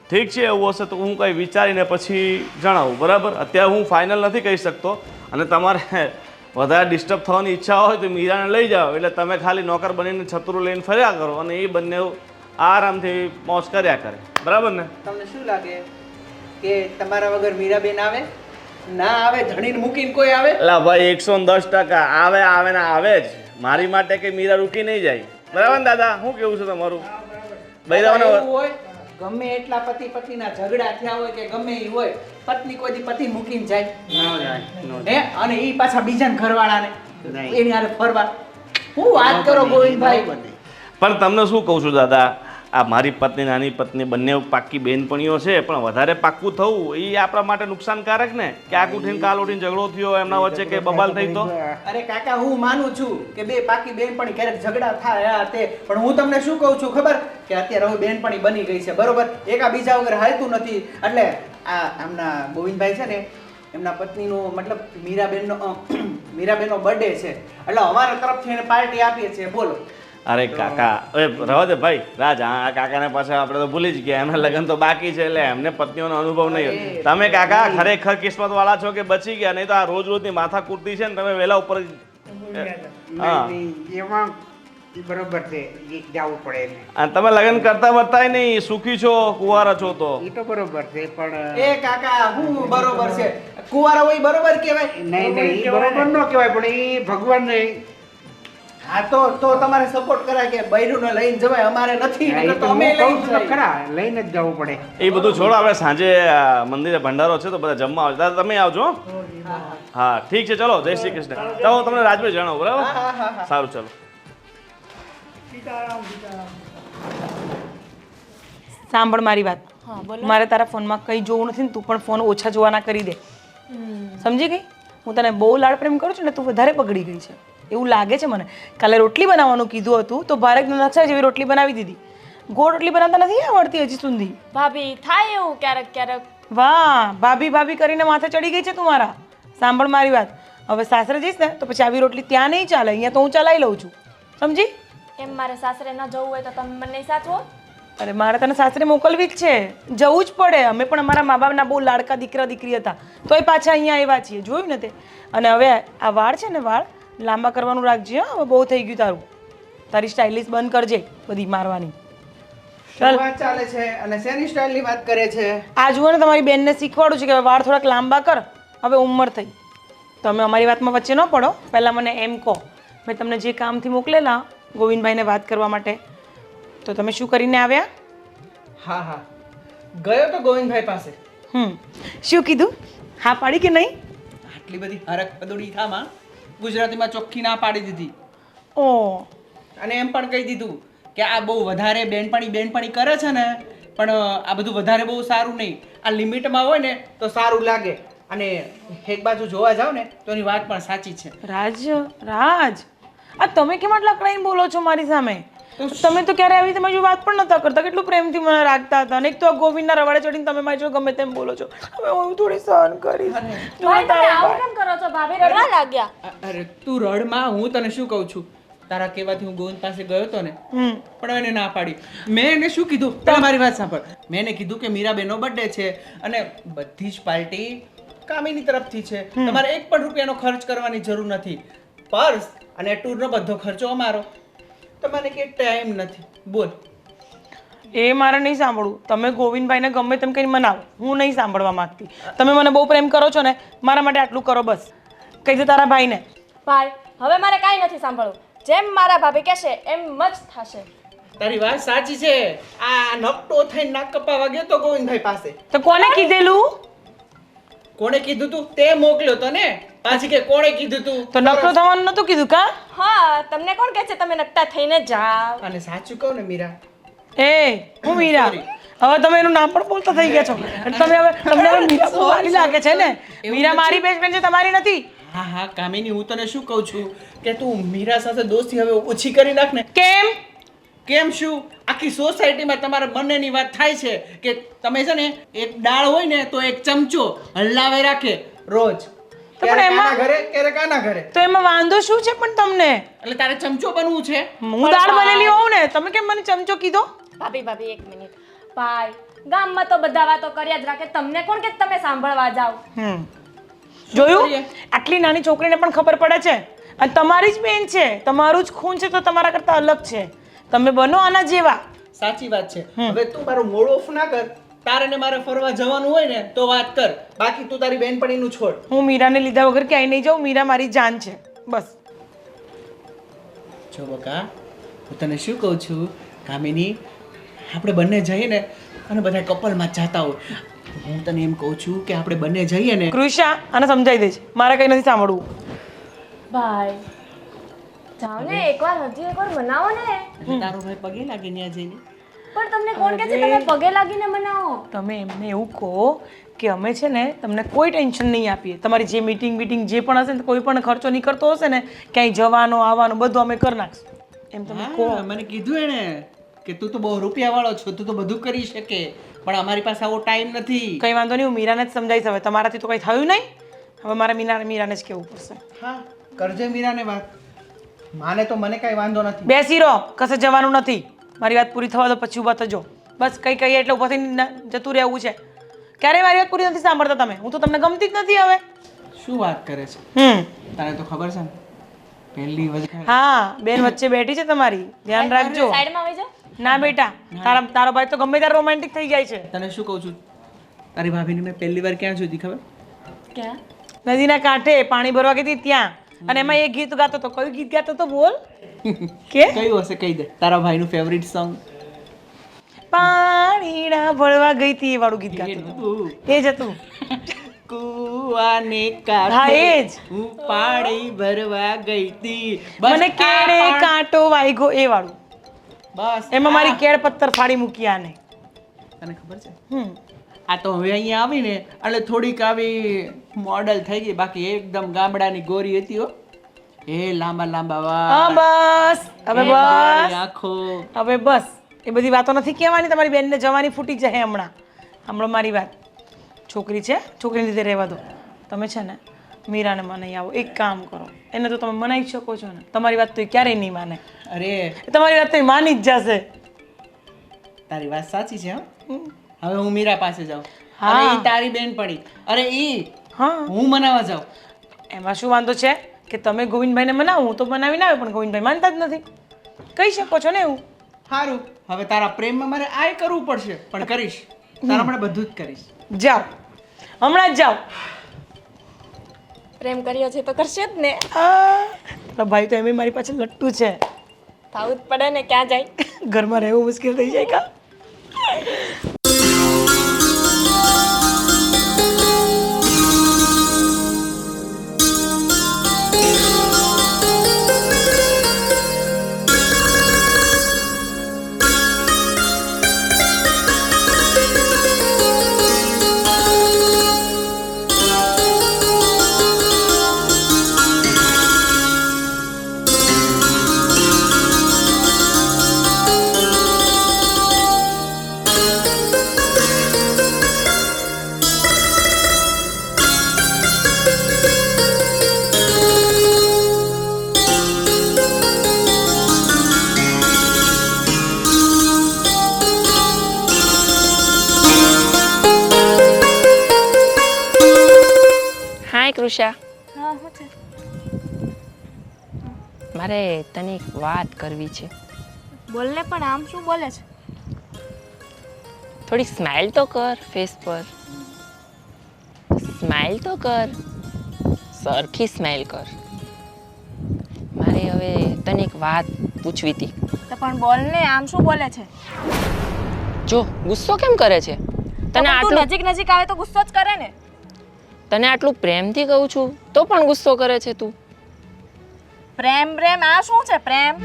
ઠીક છે એવું હશે તો હું કંઈ વિચારીને પછી જણાવું બરાબર અત્યારે હું ફાઇનલ નથી કહી શકતો અને તમારે વધારે ડિસ્ટર્બ થવાની ઈચ્છા હોય તો મીરાને લઈ જાઓ એટલે તમે ખાલી નોકર બનીને છતરું લઈને ફર્યા કરો અને એ બંને આરામથી મોજ કર્યા કરે બરાબર ને. તમને શું લાગે કે તમારા વગર મીરાબેન આવે ના આવે ધણીને મૂકીને કોઈ આવે? એટલે ભાઈ 110% આવે ને આવે જ મારી માટે કે મીરા રૂકી નહીં જાય બરાબર ને દાદા શું કેવું છે તમારું? એવું હોય ગમે એટલા પતિ પત્નીના ઝઘડા થયા હોય કે ગમે એ હોય પત્ની કોઈ દી પતિ મૂકીને જાય હે અને ઈ પાછા બીજાના ઘરવાળાને એની હારે ફરવા હું વાત કરો ગોવિંદભાઈ. પણ તમને શું કહું છું દાદા આ મારી પત્ની નાની પત્ની બંને પાક્કી બેનપણીઓ છે, પણ વધારે પાક્કું થવું એ આપણા માટે નુકસાનકારક ને. ક્યાંક ઉઠીને કાલ ઉઠીને ઝઘડો થયો એમના વચ્ચે કે બબાલ થઈ તો. અરે કાકા હું માનું છું કે બે પાકી બેનપણી ક્યારેક ઝઘડા થાય આ તે, પણ હું તમને શું કહું છું ખબર કે અત્યારે હવે બેનપણી બની ગઈ છે બરોબર, એકા બીજા વગર હાલતું નથી. એટલે આ આમના ગોવિંદભાઈ છે ને એમના પત્નીનું મતલબ મીરાબેનનો બર્થડે છે, એટલે અમારા તરફથી એને પાર્ટી આપીએ છીએ. બોલો. અરે કાકા હવે રવા દે ભાઈ રાજ, આ કાકાને પાછા આપણે તો ભૂલી જ ગયા, એમના લગ્ન તો બાકી છે એટલે એમને પત્નીઓનો અનુભવ નહીં હોય. તમે કાકા ખરેખર કિસ્મત વાળા છો કે બચી ગયા, નહીં તો આ રોજ રોજની માથા કૂટતી છે ને તમે વહેલા ઉપર હા એમાં બરોબર છે જવું પડે એને. અને તમે લગ્ન કરતા વર્તાય નહીં, સુખી છો કુંવારા છો તો. એ તો બરોબર છે પણ એ કાકા હું બરોબર છે, કુંવારા હોય બરોબર કહેવાય? નહીં નહીં બરોબર ન કહેવાય, પણ એ ભગવાન હા તો તમારે સપોર્ટ કરાય કે બૈરુંને લઈને જવાય, અમારે નથી નકર તો અમે લઈને જઈએ. ખરા લઈને જ જવું પડે. એ બધું છોડો, આપણે સાંજે મંદિરે ભંડારો છે તો બધા જમવા આવે, દાદા તમે આવજો હો? હા ઠીક છે, ચલો જય શ્રી કૃષ્ણ. ચાલો તમને રાજભાઈ જણાવો બરાબર? સારું ચાલો. સાંભળ મારી વાત. મારે તારા ફોનમાં કંઈ જોવું નથી ને તું પણ ફોન ઓછા જોવાના કરી દે, સમજી ગઈ? હું તને બહુ લાડ પ્રેમ કરું છું ને તું વધારે પકડી ગઈ છે એવું લાગે છે મને. કાલે રોટલી બનાવવાનું કીધું હતું તો ભારતના નકશા જેવી રોટલી બનાવી દીધી. ગોળ રોટલી બનાવતા નથી આવડતી હજી સુધી. ભાભી થાય એવું ક્યારેક ક્યારેક. વાહ, ભાભી ભાભી કરીને માથે ચડી ગઈ છે તું મારા. સાંભળ મારી વાત, હવે સાસરે જઈશ ને તો પછી આવી રોટલી ત્યાં નહીં ચાલે, અહીંયા તો હું ચલાવી લઉં છું, સમજી? એમ મારે સાસરે ન જવું હોય તો તમે મને નહીં સાચવો? અરે મારે તને સાસરે મોકલવી જ છે, જવું જ પડે. અમે પણ અમારા મા બાપના બહુ લાડકા દીકરા દીકરી હતા તોય પાછા અહીંયા આવ્યા છીએ, જોયું ને તે. અને હવે આ વાળ છે ને વાળ લાંબા કરવાનું રાખજે. હવે બહુ થઈ ગયું તારું, તારી સ્ટાઇલિશ બંધ કરજે બધી મારવાની. શું વાત ચાલે છે અને શેની સ્ટાઇલની વાત કરે છે? આ જુઓ ને તમારી બેનને શીખવાડું છે કે વાળ થોડાક લાંબા કર, હવે ઉંમર થઈ. તમે અમારી વાતમાં વચ્ચે ન પડો, પહેલાં મને એમ કહો, મેં તમને જે કામથી મોકલેલા ગોવિંદભાઈને વાત કરવા માટે તો તમે શું કરીને આવ્યા? હા ગયો તો ગોવિંદભાઈ પાસે. શું કીધું? હા પાડી કે નહીં? આટલી બધી હરક પદોડી થામાં ગુજરાતીમાં ચોખ્ખી ના પાડી દીધી. ઓ, અને એમ પણ કહી દીધું કે આ બહુ વધારે બેનપણી કરે છે ને, પણ આ બધું વધારે બહુ સારું નહીં, આ લિમિટમાં હોય ને તો સારું લાગે. અને એક બાજુ જોવા જાવ ને તો એની વાત પણ સાચી છે. રાજ આ તમે કેમ આટલા કડાઈને બોલો છો મારી સામે? તમે તો ક્યારે આવી તમારી વાત પણ નતા કરતા, કેટલું પ્રેમથી મને રાખતા હતા. અને એક તો આ ગોવિંદના રવાડે ચડીને તમે મારી જોડે ગમે તેમ બોલો છો. હવે હું થોડી સહન કરીશ. ભાઈ તમે આવું કેમ કરો છો? ભાભી રડવા લાગ્યા. અરે તું રડમાં, હું તને શું કહું છું, તારા કહેવાથી હું ગોવિંદ પાસે ગયો હતો ને, પણ એને ના પાડી. મેં એને શું કીધું, પેલા મારી વાત સાંભળ. મેં એને કીધું કે મીરાબેનનો બર્થડે છે અને બધી જ પાર્ટી કામિની તરફથી છે, તમારે એક પણ રૂપિયાનો ખર્ચ કરવાની જરૂર નથી. પર્સ અને ટૂરનો બધો ખર્ચો અમારો. તમારે કે ટાઈમ નથી. બોલ. એ મારે નહીં સાંભળવું. તમે ગોવિંદભાઈને ગમે તેમ કંઈ મનાવો, હું નહીં સાંભળવા માંગતી. તમે મને બહુ પ્રેમ કરો છો ને, મારા માટે આટલું કરો બસ. કહી દે તારા ભાઈને. ભાઈ હવે મારે કાંઈ નથી સાંભળવું, જેમ મારા ભાભી કહેશે એમ જ થશે. તારી વાત સાચી છે. આ નકટો થઈને નાક કપાવા ગયો તો ગોવિંદભાઈ પાસે. તો કોને કીધેલું? કોણે કીધું તું? તે મોકલ્યો તો ને. પાછી કે કોણે કીધું તું? તો નકરો થવાનું નતું કીધું કા? હા, તમને કોણ કહે છે તમે નકટા થઈને જાઓ? અને સાચું કહું ને મીરા, હું મીરા. હવે તમે એનું નામ પણ બોલતા થઈ ગયા છો. તમે હવે તમને હવે મીરા બહુ સારી લાગે છે ને? મીરા મારી બેસ્ટ ફ્રેન્ડ છે, તમારી નથી. હા કામિની, હું તને શું કહું છું કે તું મીરા સાથે દોસ્તી હવે ઓછી કરી નાખ ને. કેમ શું? આખી સોસાયટીમાં તમારા બંનેની વાત થાય છે કે તમે છે ને એક દાળ હોય ને તો એક ચમચો હલાવે રાખે રોજ. ક્યારેક આના ઘરે ક્યારેક આના ઘરે. તો એમાં વાંધો શું છે પણ તમને? એટલે તારે ચમચો બનવું છે? હું દાળ બનેલી હોઉં ને, તમે કેમ મને ચમચો કીધો? ભાભી એક મિનિટ. ભાઈ ગામમાં તો બધા વાતો કર્યા જ રાખે, તમને કોણ કે તમે સાંભળવા જાઓ? જોયું? આટલી નાની છોકરીને પણ ખબર પડે છે. અને તમારી જ બેન છે, તમારું જ ખૂન છે તો તમારા કરતા અલગ છે. તમે બનો આના જેવા. સાચી વાત છે. હવે તું મારું મોડ ઓફ ના કર. તારે ને મારે ફરવા જવાનું હોય ને તો વાત કર, બાકી તું તારી બેનપણીનું છોડ. હું મીરાને લીધા વગર ક્યાંય નહીં જાઉં. મીરા મારી જાન છે બસ. જો બકા, હું તને શું કહું છું કામિની, આપણે બંને જઈએ ને અને બધા કપલમાં જાતા હોય, હું તને એમ કહું છું કે આપણે બંને જઈએ ને. કૃષા આને સમજાઈ દેજે, મારે કંઈ નથી સાંભળવું. ભાઈ જાઓ ને, હજી એકવાર મનાવો ને. તારો ભાઈ પગે લાગે ત્યાં જઈને. પણ તમને કોણ કહે છે તમે પગે લાગીને મનાવો? તમે એમને એવું કહો કે અમે છે ને તમને કોઈ ટેન્શન નહીં આપીએ. તમારી જે મીટિંગ જે પણ હશે ને કોઈ પણ ખર્ચો નીકળતો હશે ને ક્યાંય જવાનો આવવાનો બધું અમે કરી નાખશું. એમ તમે કહો. હા, મને કીધું એને કે તું તો બહુ રૂપિયાવાળો છો, તું તો બધું કરી શકે, પણ અમારી પાસે આવો ટાઈમ નથી. કંઈ વાંધો નહીં, હું મીરાને જ સમજાવીશ. હવે તમારાથી તો કંઈ થયું નહીં, હવે મારે મીરાને જ કહેવું પડશે. હા, કરજે મીરાને વાત. માને તો મને કાંઈ વાંધો નથી. બેસી રહો, કશે જવાનું નથી. મારી વાત પૂરી થવા દો પછી ઊભા થજો. બસ કંઈ કહીએ એટલે ઊભાથી જતું રહેવું છે. ક્યારેય મારી વાત પૂરી નથી સાંભળતા તમે. હું તો તમને ગમતી જ નથી હવે. શું વાત કરે છે? તને તો ખબર છે ને, પહેલી વખત. હા, બેન વચ્ચે બેઠી છે તમારી, ધ્યાન રાખજો. સાઈડમાં આવી જાઓ. ના બેટા, તારો ભાઈ તો ગમે ત્યારે રોમેન્ટિક થઈ જાય છે. તને શું કહું છું, તારી ભાભીને મેં પહેલી વાર ક્યાં જોઈ હતી ખબર? ક્યાં? નદીના કાંઠે પાણી ભરવા ગઈ હતી ત્યાં, અને એમાં એક ગીત ગાતો હતો. કયું ગીત ગાતો હતો બોલ? કે કયું હશે કહી દે. તારા ભાઈનું ફેવરિટ સોંગ? પાણીના ભરવા ગઈ હતી એ વાળું ગીત ગાતો હતો. એ જ હતું. કુવાને હા, કાંઠે એ જ. હું પાણી ભરવા ગઈ હતી. મને કેળે કાંટો વાગ્યો એ વાળું. બસ એમાં મારી કેળ પત્તર ફાડી મૂકી આને. તને ખબર છે, હમ આ તો હવે અહીંયા આવીને એટલે થોડીક આવી મોડલ થઈ ગઈ, બાકી એકદમ ગામડાની ગોરી હતી હો. એ લાંબા લાંબા હા વાળ, બસ હવે એ કાળી બસ આંખો. હવે બસ એ બધી વાતો નથી કહેવાની. તમારી બેનને જવાની ફૂટી જાય હમણાં. હમણાં મારી વાત, છોકરી છે, છોકરીને લીધે રહેવા દો. તમે છે ને મીરાને મનાઈ આવો. એક કામ કરો, એને તો તમે મનાઈ શકો છો ને. તમારી વાત તો એ ક્યારેય નહીં માને. અરે તમારી વાત તો એ માની જ જશે. તારી વાત સાચી છે. હવે હું મીરા પાસે જાઉં. હા. અરે ઈ તારી બેન પડી, અરે ઈ હા, હું મનાવા જાઉં. એમાં શું વાંધો છે કે તમે ગોવિંદભાઈને મનાવો, હું તો બનાવીને આવે, પણ ગોવિંદભાઈ માનતા જ નથી. કહી શકો છો ને એવું. સારું, હવે તારા પ્રેમમાં મારે આય કરવું પડશે, પણ કરીશ. તારા માટે બધું જ કરીશ. જાઓ, હમણાં જ જાઓ. પ્રેમ કર્યો છે તો કરશે જ ને. તારા ભાઈ તો એમ મારી પાછળ લટ્ટુ છે. થાવું જ પડે ને, ક્યાં જાય. ઘરમાં રહેવું મુશ્કેલ થઈ જાય કા. હાય કૃષા, હા, શું છે? મારે તને એક વાત કરવી છે. બોલ ને, પણ આમ શું બોલે છે? થોડી સ્માઇલ તો કર ફેસ પર. સ્માઇલ તો કર, સરખી સ્માઇલ કર. મારે હવે તને એક વાત પૂછવી હતી. તો પણ બોલ ને, આમ શું બોલે છે? જો ગુસ્સો કેમ કરે છે? તો તને પણ તું આટલું નજીક આવે તો ગુસ્સો જ કરે ને. તને આટલું પ્રેમથી કહું છું તો પણ ગુસ્સો કરે છે તું. પ્રેમ પ્રેમ આ શું છે પ્રેમ?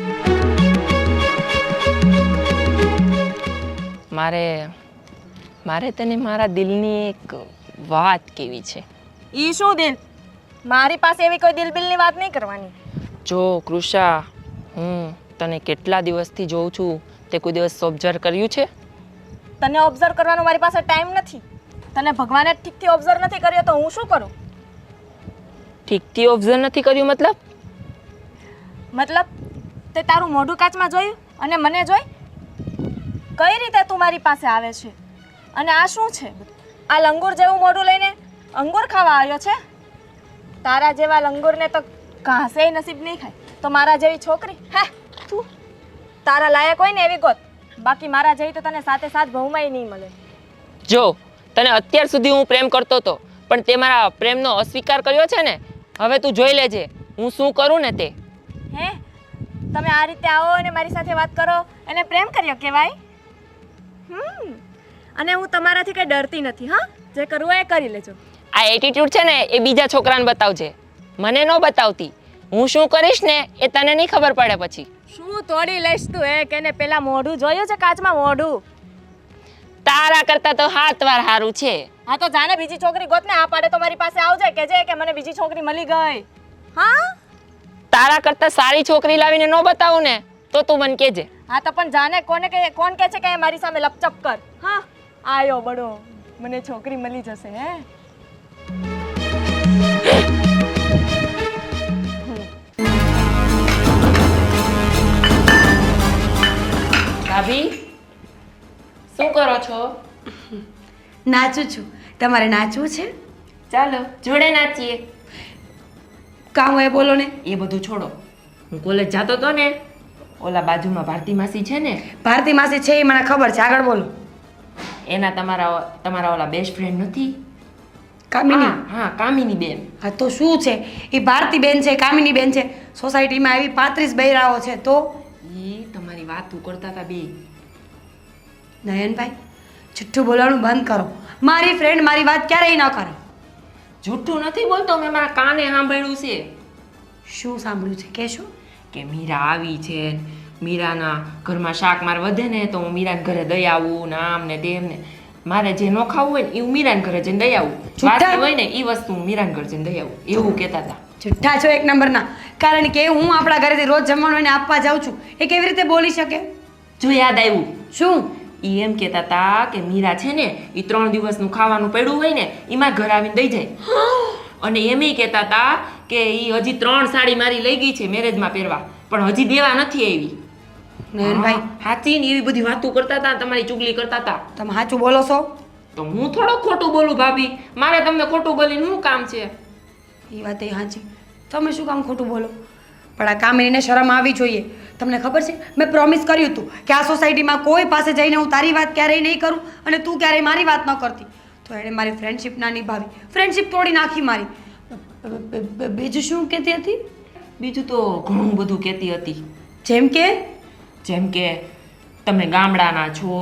મારે તને મારા દિલની એક વાત કહેવી છે. ઈ શું દિલ? મારી પાસે એવી કોઈ દિલબિલની વાત નહીં કરવાની. જો કૃષા, હું તને કેટલા દિવસથી જોઉં છું, તે કોઈ દિવસ ઓબ્ઝર્વ કર્યું છે? તને ઓબ્ઝર્વ કરવાનો મારી પાસે ટાઈમ નથી. તને ભગવાને ઠીકથી ઓબ્ઝર્વ નથી કર્યો તો હું શું કરું? ઠીકથી ઓબ્ઝર્વ નથી કર્યું મતલબ? મતલબ તે તારું મોઢું કાચમાં જોયું અને મને જોઈ? કઈ રીતે તું મારી પાસે આવે છે? અને આ શું છે? આ લંગૂર જેવું મોઢું લઈને અંગૂર ખાવા આવ્યો છે? તારા જેવા લંગૂરને તો ઘાસે નસીબ નહીં ખાય, તો મારા જેવી છોકરી હે તું તારા લાયક હોય ને એવી ગોત. બાકી મારા જેવી તો તને સાથે સાથ ભવમાંય નહીં મળે. જો તને અત્યાર સુધી હું પ્રેમ કરતો હતો, પણ તે મારા પ્રેમનો અસ્વીકાર કર્યો છે ને. હવે તું જોઈ લેજે હું શું કરું ને તે. હે, તમે આ રીતે આવો અને મારી સાથે વાત કરો એને પ્રેમ કર્યો કહેવાય? અને હું તમારાથી કંઈ ડરતી નથી. હા, જે કરવું હોય એ કરી લેજો. આ એટીટ્યુડ છે ને એ બીજા છોકરાને બતાવજે, મને ન બતાવતી. હું શું કરીશ ને એ તને નહીં ખબર પડે પછી. શું તોડી લઈશ તું કે પેલા મોઢું જોયું છે કાચમાં મોઢું? તારા કરતા તો 7 વાર સારું છે. હા તો જાને બીજી છોકરી ગોત ને, આ પાડે તો મારી પાસે આવજે કે મને બીજી છોકરી મળી ગઈ. હા તારા કરતા સારી છોકરી લાવીને ન બતાવું ને તો તું મને કહેજે. હા તો પણ જાને કોણ કે છે કે મારી સામે લપચપ કર? હા આયો બડો, મને છોકરી મળી જશે હે. ભાભી શું કરો છો? નાચું છું. તમારે નાચવું છે? ચાલો જોડે નાચીએ. કામ હોય બોલો ને. એ બધું છોડો. હું કોલેજ જતો તો ને, ઓલા બાજુમાં ભારતી માસી છે ને, ભારતી માસી છે એ મને ખબર છે, આગળ બોલો. એના તમારા ઓલા બેસ્ટ ફ્રેન્ડ નથી? કામિની. હા કામિની બેન. હા તો શું છે, એ ભારતી બેન છે, કામિની બેન છે. સોસાયટીમાં આવી 35 બૈરાઓ છે તો એ તમારી વાત કરતા હતા બે. નયનભાઈ જુઠ્ઠું બોલવાનું બંધ કરો. મારી ફ્રેન્ડ મારી વાત ક્યારેય ન કરે. જૂઠું નથી બોલતો, મેં મારા કાને સાંભળ્યું છે. શું સાંભળ્યું છે કહેશો? કે મીરા આવી છે, મીરાના ઘરમાં શાક માર વધે ને તો હું મીરાને ઘરે દઈ આવું ને આમ ને તેમ ને. મારે જે ન ખાવું હોય ને એ હું મીરાને ઘરે જઈને દઈ આવું. વાસી હોય ને એ વસ્તુ હું મીરાને ઘરે જઈને દઈ આવું, એવું કહેતા હતા. જુઠ્ઠા છો એક નંબરના. કારણ કે હું આપણા ઘરેથી રોજ જમવાનું એને આપવા જાઉં છું, એ કેવી રીતે બોલી શકે? જો યાદ આવ્યું, શું? એ એમ કહેતા હતા કે મીરા છે ને એ 3 દિવસનું ખાવાનું પડ્યું હોય ને એમાં ઘર આવીને દઈ જાય. અને એમ કહેતા હતા કે એ હજી 3 સાડી મારી લઈ ગઈ છે મેરેજમાં પહેરવા, પણ હજી દેવા નથી આવી. નયનભાઈ હાચી ને એવી બધી વાતો કરતા હતા, તમારી ચુગલી કરતા હતા. તમે સાચું બોલો છો? તો હું થોડો ખોટું બોલું ભાભી? મારે તમને ખોટું બોલીને શું કામ છે? એ વાત એ સાચી. તમે શું કામ ખોટું બોલો? પણ આ કામિનીને શરમ આવી જોઈએ. તમને ખબર છે મેં પ્રોમિસ કર્યું હતું કે આ સોસાયટીમાં કોઈ પાસે જઈને હું તારી વાત ક્યારેય નહીં કરું અને તું ક્યારેય મારી વાત ન કરતી. તો એણે મારી ફ્રેન્ડશિપ ના નિભાવી, ફ્રેન્ડશિપ તોડી નાખી મારી. બીજું શું કહેતી હતી? બીજું તો ઘણું બધું કહેતી હતી. જેમ કે તમે ગામડાના છો,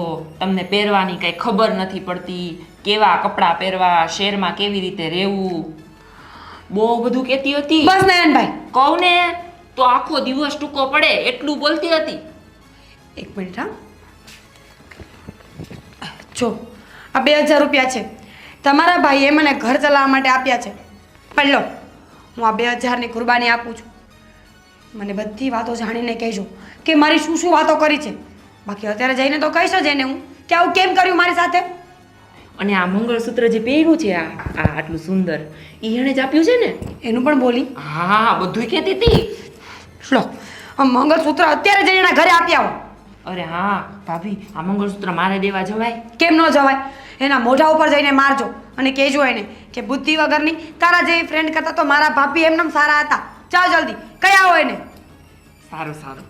તમને પહેરવાની કંઈ ખબર નથી પડતી, કેવા કપડાં પહેરવા, શહેરમાં કેવી રીતે રહેવું, બહુ બધું કહેતી હતી. બસ નયનભાઈ કહું ને તો આખો દિવસ ટૂંકો પડે એટલું બોલતી હતી. એક મિનિટ હા. જો આ 2000 રૂપિયા છે, તમારા ભાઈએ મને ઘર ચલાવવા માટે આપ્યા છે. પણ લો, હું આ 2000ની કુરબાની આપું છું. મને બધી વાતો જાણીને કહેજો કે મારી શું શું વાતો કરી છે. બાકી અત્યારે જઈને તો કહીશ જ એને હું કે આવું કેમ કર્યું મારી સાથે. અને આ મંગળસૂત્ર જે પહેર્યું છે આ આટલું સુંદર, એ એણે જ આપ્યું છે ને? એનું પણ બોલી. હા બધું કહેતી હતી. લો આ મંગળસૂત્ર અત્યારે જઈને એના ઘરે આપી આવો. અરે હા ભાભી, આ મંગળસૂત્ર મારે દેવા જવાય? કેમ ન જવાય? એના મોઢા ઉપર જઈને મારજો અને કહેજો એને કે બુદ્ધિ વગરની તારા જેવી ફ્રેન્ડ કરતા તો મારા ભાભી એમનેમ સારા હતા. જાઓ જલ્દી કઈ આવો એને. સારું સારું.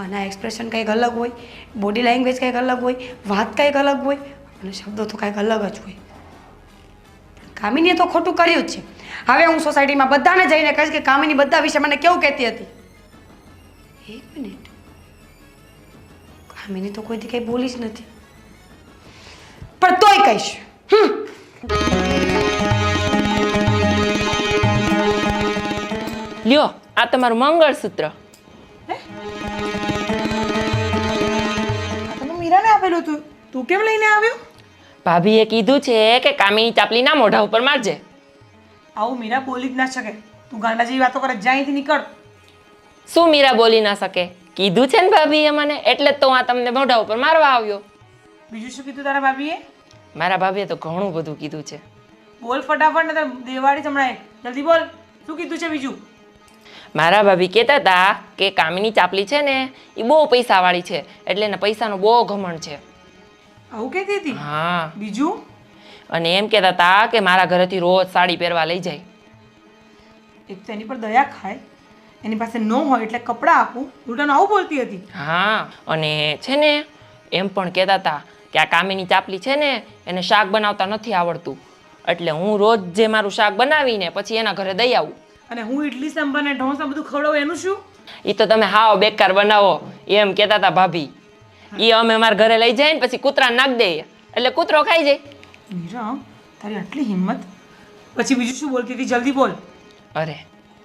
આના એક્સપ્રેશન કંઈક અલગ હોય, બોડી લેંગ્વેજ કંઈક અલગ હોય, વાત કંઈક અલગ હોય અને શબ્દો તો કંઈક અલગ જ હોય. કામિનીએ તો ખોટું કર્યું જ છે. હવે હું સોસાયટીમાં બધાને જઈને કહીશ કે કામિની બધા વિશે મને કેવું કહેતી હતી. એક મિનિટ, કામિની તો કોઈથી કંઈ બોલી જ નથી, પણ તોય કહીશ. લ્યો આ તમારું મંગળસૂત્ર. તમે મીરાને આપેલું હતું, તું કેમ લઈને આવ્યો? ભાભીએ કીધું છે કે કામિની ચાપલીના મોઢા ઉપર મારજે. આવું મીરા બોલી જ ના શકે. તું ગાંડા જેવી વાતો કરે, જા અહીંથી નીકળ. શું મીરા બોલી ના શકે? કીધું છે ને ભાભીએ મને, એટલે જ તો આ તમને મોઢા ઉપર મારવા આવ્યો. બીજું શું કીધું તારા ભાભીએ? મારા ભાભીએ તો ઘણું બધું કીધું છે. બોલ ફટાફટ, ને તાર દેવાળી સંભળાય. જલ્દી બોલ, શું કીધું છે બીજું? મારા ભાભી કહેતા હતા કે કામિની ચાપલી છે ને એ બહુ પૈસાવાળી છે, એટલે એને પૈસાનો બહુ ઘમંડ છે. આવું કહેતી હતી? હા. બીજું? અને એમ કહેતા હતા કે મારા ઘરેથી રોજ સાડી પહેરવા લઈ જાય. એક તો એની પર દયા ખાય, એની પાસે ન હોય એટલે કપડાં આપું, ઉલટાનું આવું બોલતી હતી. હા, અને છે ને એમ પણ કહેતા હતા કે આ કામિની ચાપલી છે ને એને શાક બનાવતા નથી આવડતું, એટલે હું રોજ જે મારું શાક બનાવીને પછી એના ઘરે દઈ આવું. અને હું ઇડલી સાંભાર ને ઢોસા બધું ખવડાવું એનું શું? એ તો તમે હાવ બેકાર બનાવો એમ કહેતા હતા ભાભી. એ અમે મારા ઘરે લઈ જાય ને પછી કૂતરાને નાખ દઈએ એટલે કૂતરો ખાઈ જાય. મીરા, તારી આટલી હિંમત! પછી બીજું શું બોલતી હતી? જલ્દી બોલ. અરે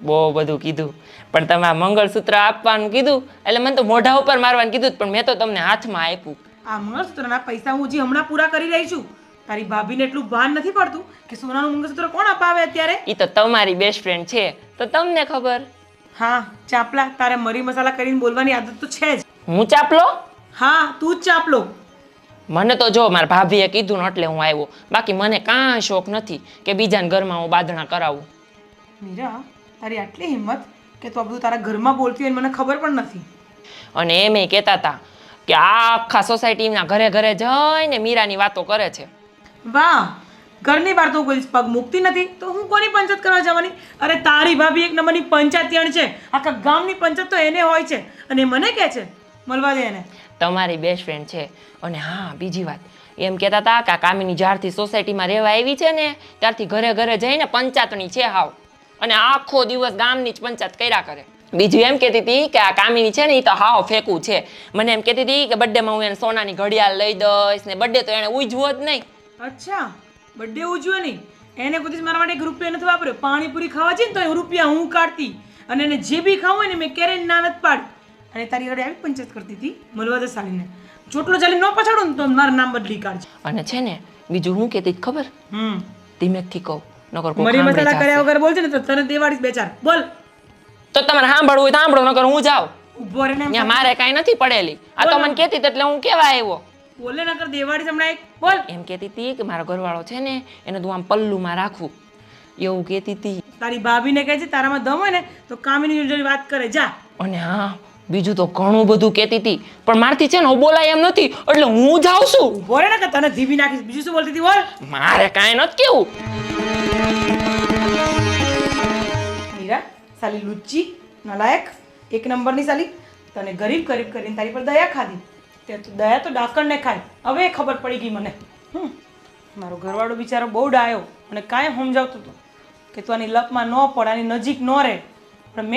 બહુ બધું કીધું, પણ તમે આ મંગળસૂત્ર આપવાનું કીધું એટલે મને તો મોઢા ઉપર મારવાનું કીધું જ, પણ મેં તો તમને હાથમાં આપ્યું. આ મંગળસૂત્રના પૈસા હું હજી હમણાં પૂરા કરી રહી છું. તારી ભાભીને એટલું ભાન નથી પડતું કે સોનાનું મંગળસૂત્ર કોણ અપાવે અત્યારે. એ તો તમારી બેસ્ટ ફ્રેન્ડ છે તો તમને ખબર. હા ચાપલા, તારે મરી મસાલા કરીને બોલવાની આદત તો છે જ. હું ચાપલો? હા તું જ ચાપલો. મને તો જો મારા ભાભીએ કીધું ને એટલે હું આવ્યો, બાકી મને કાંઈ શોખ નથી કે બીજાના ઘરમાં હું બાંધણા કરાવું. મીરા, તારી આટલી હિંમત કે તું આ બધું તારા ઘરમાં બોલતી હોય મને ખબર પણ નથી. અને એમ કહેતા હતા કે આ આખા સોસાયટીના ઘરે ઘરે જઈને મીરાની વાતો કરે છે. વાહ, ઘરની બહાર તો કોઈ પગ મૂકતી નથી તો હું કોની પંચાયત કરવા જવાની? અરે તારી ભાભી એક નંબરની પંચાયતીયણ છે, આખા ગામની પંચાયત તો એને હોય છે અને મને કહે છે મળવા દે એને. તમારી બેસ્ટ ફ્રેન્ડ છે. અને હા બીજી વાત, એમ કહેતા હતા કે આ કામિની જ્યારથી સોસાયટીમાં રહેવા આવી છે ને ત્યારથી ઘરે ઘરે જઈને પંચાયતણી છે હાવ, અને આખો દિવસ ગામની જ પંચાયત કર્યા કરે. બીજું એમ કહેતી હતી કે આ કામિની છે ને એ તો હાવ ફેંકું છે. મને એમ કહેતી હતી કે બર્થડેમાં હું એને સોનાની ઘડિયાળ લઈ દઈશ ને બર્થડે તો એને ઉજવો જ નહીં. અચ્છા, બર્થડે ઉજવ્યો નહીં? એને કોઈ દિવસ મારા માટે 1 રૂપિયા નથી વાપર્યો. પાણીપુરી ખાવા છે ને તો રૂપિયા હું કાઢતી, અને એને જે બી ખાવું હોય ને મેં ક્યારેય ના નથી પાડી. અને તારી ઘરે આવી પંચાયત કરતી હતી મળવા દે સાલીને. ચોટલો ચાલી ન પછાડું ને તો મારું નામ બદલી કાઢજે. અને છે ને બીજું હું કહેતી હતી ખબર? ધીમેકથી કહું નકર કોઈ મરી સાંભળી મસાલા જશે. કર્યા વગર બોલજે ને તો તને દેવાડીશ બે ચાર. બોલ. તો તમારે સાંભળવું હોય તો સાંભળો નકર હું જાઉં. ઉભો રહીને ત્યાં મારે કાંઈ નથી પડેલી, આ તો મને કહેતી હતી એટલે હું કેવા આવ્યો. બોલે નકર દેવાડીશ હમણાં એક. બોલ. એમ કહેતી હતી કે મારો ઘરવાળો છે ને એને તું આમ પલ્લુમાં રાખવું એવું કહેતી હતી. તારી ભાભીને કહે છે તારામાં દમ હોય ને તો કામિની જોડે વાત કરે જા. અને હા બીજું તો ઘણું બધું કહેતી હતી, પણ મારથી છે ને હું બોલાય એમ નથી એટલે હું જાઉં છું. ઉભો રહે ને કે તને ધીબી નાખીશ. બીજું શું બોલતી હતી બોલ. મારે કાંઈ નથી કેવું. મીરા, સાલી લુચ્ચી નલાયક એક નંબરની સાલી. તને ગરીબ ગરીબ કરીને તારી પર દયા ખાધી. તે તો દયા તો ડાકણને ખાય. હવે ખબર પડી ગઈ મને. મારો ઘરવાળો બિચારો બહુ ડાયો અને કાંઈ સમજાવતો હતો કે તું આની લપમાં ન પડ, આની નજીક ન રહે, પણ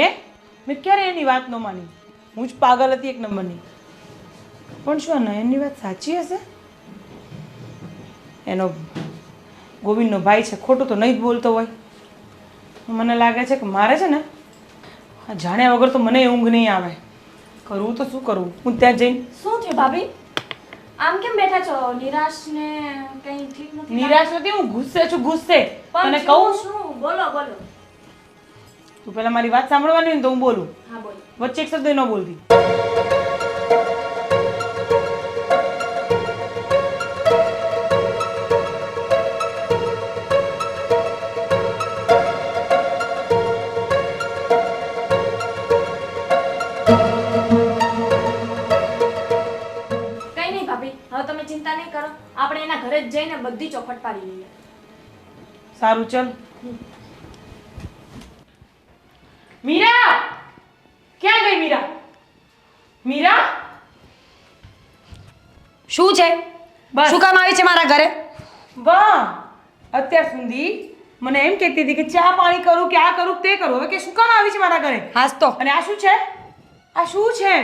મેં ક્યારે એની વાત ન માની. હું જ પાગલ હતી એક નંબરની. પણ શું આ નયનની વાત સાચી હશે? એનો ગોવિંદનો ભાઈ છે, ખોટું તો નહીં જ બોલતો હોય. મને લાગે છે કે મારે છે ને આ જાણ્યા વગર તો મને ઊંઘ નહીં આવે. કરવું તો શું કરવું? હું ત્યાં જઈને શું થયું ભાભી? આમ કેમ બેઠા છો? નિરાશ ને કંઈ ઠીક નથી? નિરાશ નથી, હું ગુસ્સે છું, ગુસ્સે. પણ તને કહું શું? બોલો બોલો. તું પહેલા મારી વાત સાંભળવાની હોય ને તો હું બોલું. હા બોલો. વચ્ચે એક શબ્દ ન બોલતી. કંઈ નહીં ભાભી, હવે તમે ચિંતા નહીં કરો. આપણે એના ઘરે જ જઈને બધી ચોખટ પાડી લઈએ. સારું ચલ. મીરા, ક્યાં ગઈ મીરા? મીરા, શું છે? બસ. શું કામ આવી છે મારા ઘરે? વાહ, અત્યાર સુધી મને એમ કહેતી હતી કે ચા પાણી કરું કે આ કરું તે કરું, હવે કે શું કામ આવી છે મારા ઘરે? હાસ તો અને આ શું છે? આ શું છે?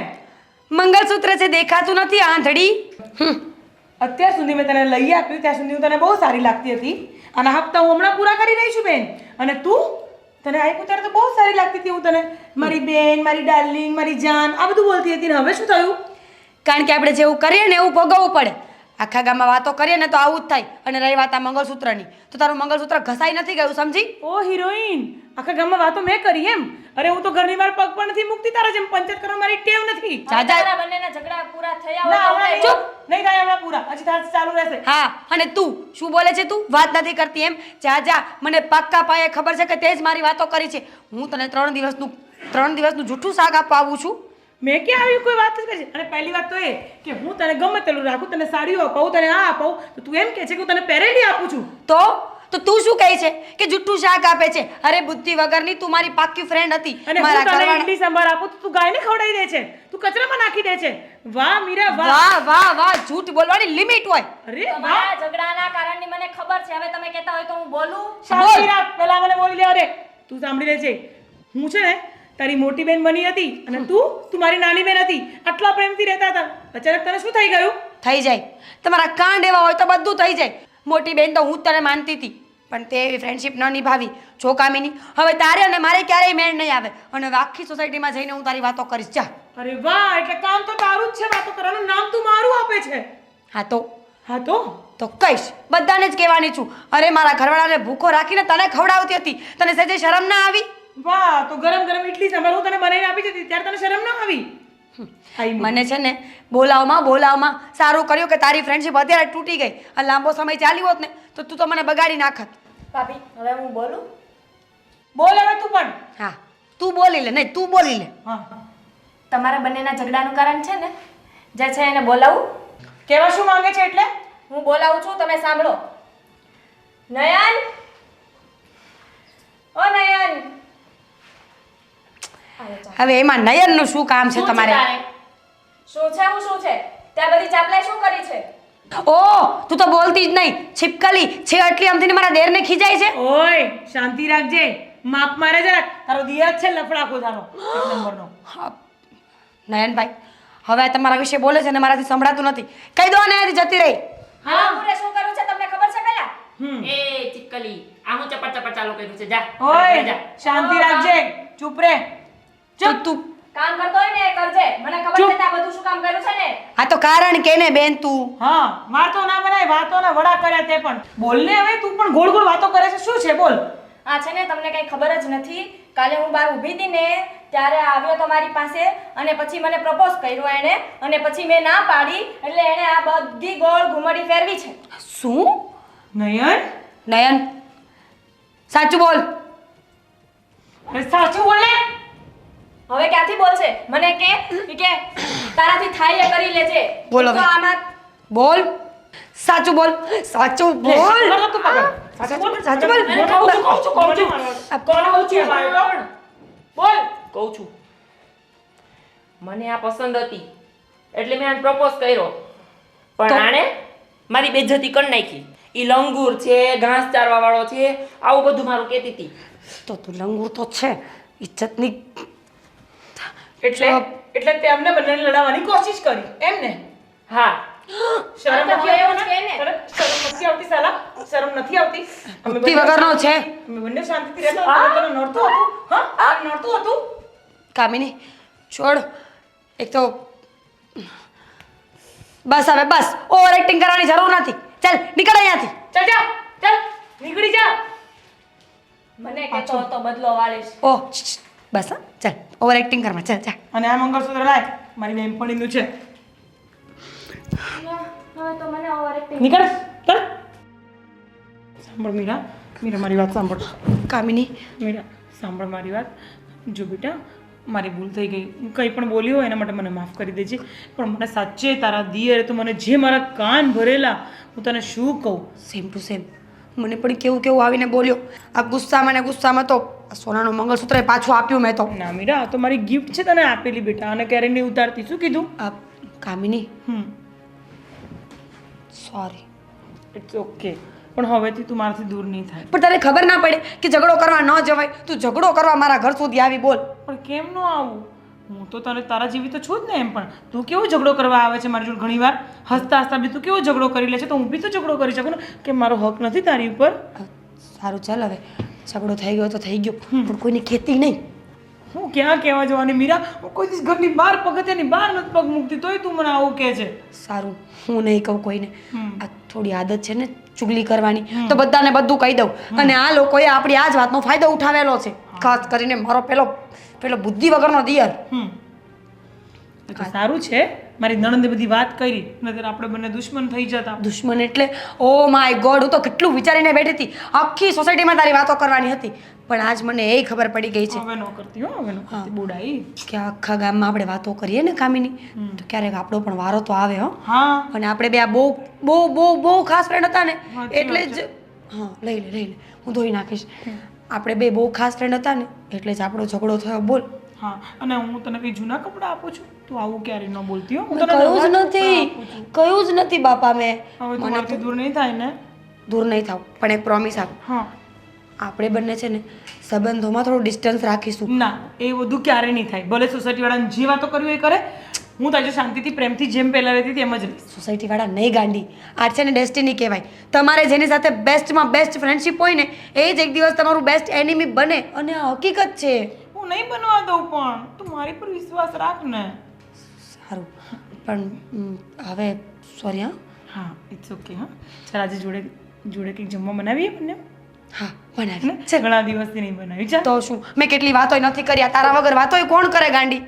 મંગળસૂત્ર છે, દેખાતું નથી આંધળી. અત્યાર સુધી મેં તને લઈ આપ્યું ત્યાં સુધી હું તને બહુ સારી લાગતી હતી. આના હપ્તા હું હમણાં પૂરા કરી રહી છું બેન. અને તું તને આપ્યું ત્યારે તો બહુ સારી લાગતી હતી. હું તને મારી બેન, મારી ડાર્લિંગ, મારી જાન આ બધું બોલતી હતી. ને હવે શું થયું? કારણ કે આપણે જેવું કરીએ ને એવું ભોગવવું પડે. આખા ગામમાં વાતો કરીએ ને તો આવું જ થાય. અને રહી વાત આ મંગળસૂત્રની, તો તારું મંગળસૂત્ર ઘસાઈ નથી ગયું, સમજી? ઓ હિરોઈન, આખા ગામમાં વાતો મેં કરી એમ? અરે હું તો ઘરની બહાર પગ પણ નથી મૂકતી. તારા જેમ પંચાયત કરવા મારી ટેવ નથી. તમારા બંનેના ઝઘડા પૂરા થયા ના, હોય હમણાં તો ચૂપ નહીં થાય હમણાં પૂરા. હજી તારથી ચાલુ રહેશે. હા, અને તું શું બોલે છે? તું વાત નથી કરતી એમ? જા જા, મને પાક્કા પાયે ખબર છે કે તે જ મારી વાતો કરી છે. હું તને 3 દિવસનું જૂઠું શાક આપવા આવું છું. મેં ક્યાં આવી કોઈ વાત જ કરી છે? અને પહેલી વાત તો એ કે હું તને ગમે તેટલું રાખું, તને સાડીઓ અપાવું, તને આ અપાવું, તો તું એમ કહે છે કે હું તને પહેરેલી આપું છું. તો તું શું કહે છે કે જૂઠું શાક આપે છે? અરે બુદ્ધિ વગરની, તું મારી પાક્કી ફ્રેન્ડ હતી. અને હું મારા તને ઘરવાળા ઇડલી સંભાર આપું તો તું ગાયને ખવડાવી દે છે, તું કચરામાં નાખી દે છે. વાહ મીરા વાહ. વાહ વાહ વાહ, જૂઠ બોલવાની લિમિટ હોય. અરે વાહ. તમારા ઝઘડાના કારણની મને ખબર છે. હવે તમે કહેતા હોય તો હું બોલું? શાંતિ રાખ, પહેલા મને બોલી લે. અરે તું સાંભળી લેજે, હું છે ને તારી મોટી બેન બની હતી અને તું મારી નાની બેન હતી. આટલા પ્રેમથી રહેતા હતા. અચાનક તને શું થઈ ગયું? થઈ જાય, તમારા કાંડ એવા હોય તો બધું થઈ જાય. મોટી બેન તો હું જ તને માનતી હતી, પણ તે એવી ફ્રેન્ડશિપ ન નિભાવી જો કામિની હવે તારે અને મારે ક્યારેય મેળ નહીં આવે અને હવે આખી સોસાયટીમાં જઈને હું તારી વાતો કરીશ જા અરે વાહ, એટલે કામ તો તારું જ છે, વાતો કરવાનું નામ તું મારું આપે છે. હા તો તો કહીશ બધાને જ કહેવાની છું અરે મારા ઘરવાળાને ભૂખો રાખીને તને ખવડાવતી હતી તને સહેજે શરમ ના આવી વાહ, તો ગરમ ગરમ ઇડલી સાંભાર હું તને બનાવીને આપી દીધી ત્યારે તને શરમ ના આવી? મને છે ને બોલાવમાં સારું કર્યું કે તારી ફ્રેન્ડશિપ અત્યારે તૂટી ગઈ આ લાંબો સમય ચાલ્યો હોત ને તો તું તો મને બગાડી નાખત ભાભી હવે હું બોલું? બોલ હવે તું પણ. હા તું બોલી લે નહીં તું બોલી લે હા, તમારા બંનેના ઝઘડાનું કારણ છે ને જે છે એને બોલાવું? કેવા શું માંગે છે એટલે? હું બોલાવું છું, તમે સાંભળો. નયન, ઓ નયન. હવે એમાં નયનનું શું કામ છે શું છે તમારે તારે? શું છે? હું શું છે? ત્યાં બધી ચાપલાઈ શું કરી છે? ઓ તું તો બોલતી જ નહીં છીપકલી છે એટલી આમથી મારા દેરને ખીજાય છે ઓય શાંતિ રાખજે, માપ મારે જરાક. તારો દિયર છે લફડાકો તારો એક નંબરનો. નયનભાઈ હવે આ તમારા વિશે બોલે છે અને મારાથી સંભળાતું નથી કહી દો ને અહીંયાથી જતી રહી હા હું શું કરું છે તમને ખબર છે પહેલા? એ ચીકલી આ હું ચપટ ચપટ ચાલુ કર્યું છે જા ઓય શાંતિ રાખજે, ચૂપ રે. તું કામ કરતો હોય ને એ કરજે. મને ખબર છે તે આ બધું શું કામ કર્યું છે ને. આ તો કારણ કે ને બેન તું હા, વાતો ના બનાય, વાતો ના વડા કર્યા તે પણ. બોલ ને હવે, તું પણ ગોળ ગોળ વાતો કરે છે, શું છે બોલ. આ છે ને તમને કઈ ખબર જ નથી. કાલે હું બહાર ઊભી હતી ને ત્યારે આવ્યો તો મારી પાસે અને પછી મને પ્રપોઝ કર્યો એણે અને પછી મેં ના પાડી એટલે એણે આ બધી ગોળ ઘુમડી ફેરવી છે. શું નયન, નયન સાચું બોલ એ સાચું બોલ ને. હવે ક્યાંથી બોલશે? મને કે તારાથી થાય એ કરી લેજે. બોલ તો હવે. આમાં બોલ સાચું બોલ સાચું લે, બોલ કર તું પકડ. સાચું બોલ. સાચું બોલ. મને કહું છું. કહું છું ભાઈ. બોલ. કહું છું મને આ પસંદ હતી એટલે મેં આને પ્રપોઝ કર્યો પણ આણે મારી બેઇજ્જતી કરી નાખી. ઈ લંગૂર છે, ઘાસ ચારવા વાળો છે, આવું બધું મારું કહેતી હતી. તો તું લંગૂર તો છે ઇજ્જતની એટલે તે અમને બંનેને લડાવવાની કોશિશ કરી એમ ને? હા શરમ તો નથી એવું જ આવતી કે ને. ને? શરમ નથી આવતી સાલા? શરમ નથી આવતી? અમે બુદ્ધિ બંને વગરનો છે અમે બંને શાંતિથી રહેતા હતા, તને નડતું હતું? હા, નડતું હતું? કામિની છોડ એક તો બસ હવે બસ ઓવર એક્ટિંગ કરવાની જરૂર નથી ચાલ નીકળ અહીંયાથી ચાલ જા, ચાલ નીકળી જા. મને કહેતો હતો બદલો વાળીશ. ઓહ બસ હા ચાલ ઓવર એક્ટિંગ કરવા ચાલ ચાલ અને આ મંગળસૂત્ર લાય, મારી બેનપણીનું છે. હવે તો મને ઓવર એક્ટિંગ. નીકળ, ચાલ. સાંભળ મીરા, મીરા મારી વાત સાંભળ. કામિની મીરા સાંભળ મારી વાત. જો બેટા, મારી ભૂલ થઈ ગઈ, હું કંઈ પણ બોલી હોય એના માટે મને માફ કરી દેજે. પણ મને સાચે તારા દિયરે તો મને જે મારા કાન ભરેલા, હું તને શું કહું. સેમ ટુ સેમ મને પણ કેવું કેવું આવીને બોલ્યો આ ગુસ્સામાં ને ગુસ્સામાં તો આ સોનાનું મંગળસૂત્ર પાછું આપ્યું મેં તો ના મીરા, આ તો મારી ગિફ્ટ છે તને આપેલી બેટા, અને ક્યારે નહીં ઉતારતી. શું કીધું? આ કામિની હમ, સોરી ઇટ્સ ઓકે. પણ હવેથી તું મારાથી દૂર નહીં થાય. પણ તને ખબર ના પડે કે ઝઘડો કરવા ન જવાય તું ઝઘડો કરવા મારા ઘર સુધી આવી બોલ પણ કેમ ન આવું? હું તો તને તારા જેવી તો છું જ ને. એમ પણ તું કેવો ઝઘડો કરવા આવે છે મારી જોડે ઘણી વાર? હસતા હસતા બી તું કેવો ઝઘડો કરી લે છે, તો હું બી તો ઝઘડો કરી શકું ને કે મારો હક નથી તારી ઉપર? સારું ચાલ હવે ઝઘડો થઈ ગયો તો થઈ ગયો પણ કોઈને ખેતી નહીં હું ક્યાં કહેવા જવાની મીરા? હું કોઈ દિવસ ઘરની બહાર પગથિયાની બહાર નથી પગ મૂકતી, તોય તું મને આવું કહે છે. સારું હું નહીં કહું કોઈને આ થોડી આદત છે ને ચુગલી કરવાની તો બધાને બધું કહી દઉં અને આ લોકોએ આપણી આ જ વાતનો ફાયદો ઉઠાવેલો છે ખાસ કરીને મારો પેલો બુદ્ધિ વગરનો દિયર એ તો સારું છે, મારી નણંદે બધી વાત કરી, નહીતર આપણે બંને દુશ્મન થઈ જતા. દુશ્મન એટલે ઓ માય ગોડ હું તો કેટલું વિચારીને બેઠી હતી આખી સોસાયટીમાં તારી વાતો કરવાની હતી પણ આજ મને એ ખબર પડી ગઈ છે હવે ન કરતી હો, હવે ન કરતી. બોડાઈ. કે આખા ગામમાં આપણે વાતો કરીએ ને કામિની તો ક્યારેક આપણો પણ વારો તો આવે હો હા, અને આપણે બે આ બહુ બહુ બહુ બહુ ખાસ ફ્રેન્ડ હતા ને સાચી એટલે જ હા લઈ લે હું ધોઈ નાખીશ આપણે બે બહુ ખાસ ફ્રેન્ડ હતા ને એટલે જ આપણો ઝઘડો થયો બોલ હા. અને હું તને કઈ જૂના કપડાં આપું છું, તું આવું ક્યારે ન બોલતી હો. હું મેં તને કહ્યું જ નવા નથી કપડાં આપું છું. કહ્યું જ નથી બાપા મેં હવે તું મારાથી દૂર નહીં થાય ને? દૂર નહીં થાવ પણ એક પ્રોમિસ આપ હા. આપણે બંને છે ને સંબંધોમાં થોડું ડિસ્ટન્સ રાખીશું ના, એ બધું ક્યારે નહીં થાય. ભલે સોસાયટી વાળાને જે વાતો કરવી હોય એ કરે, હું તો આજે શાંતિથી પ્રેમથી જેમ પહેલાં રહેતી હતી એમ જ રહીશ. સોસાયટીવાળા નહીં ગાંડી આ છે ને ડેસ્ટિની કહેવાય. તમારે જેની સાથે બેસ્ટમાં બેસ્ટ ફ્રેન્ડશિપ હોય ને એ જ એક દિવસ તમારું બેસ્ટ એનિમી બને અને આ હકીકત છે. હું નહીં બનવા દઉં પણ તું મારી પર વિશ્વાસ રાખ ને. સારું પણ હવે સોરી હા. હા ઇટ્સ ઓકે. હા ચાલ આજે જોડે જોડે કંઈક જમવા બનાવીએ બંને. હા બનાવી ચાલ. ઘણા દિવસથી નહીં બનાવી. ચાલ તો શું મેં કેટલી વાતોય નથી કર્યા તારા વગર વાતોય કોણ કરે ગાંડી.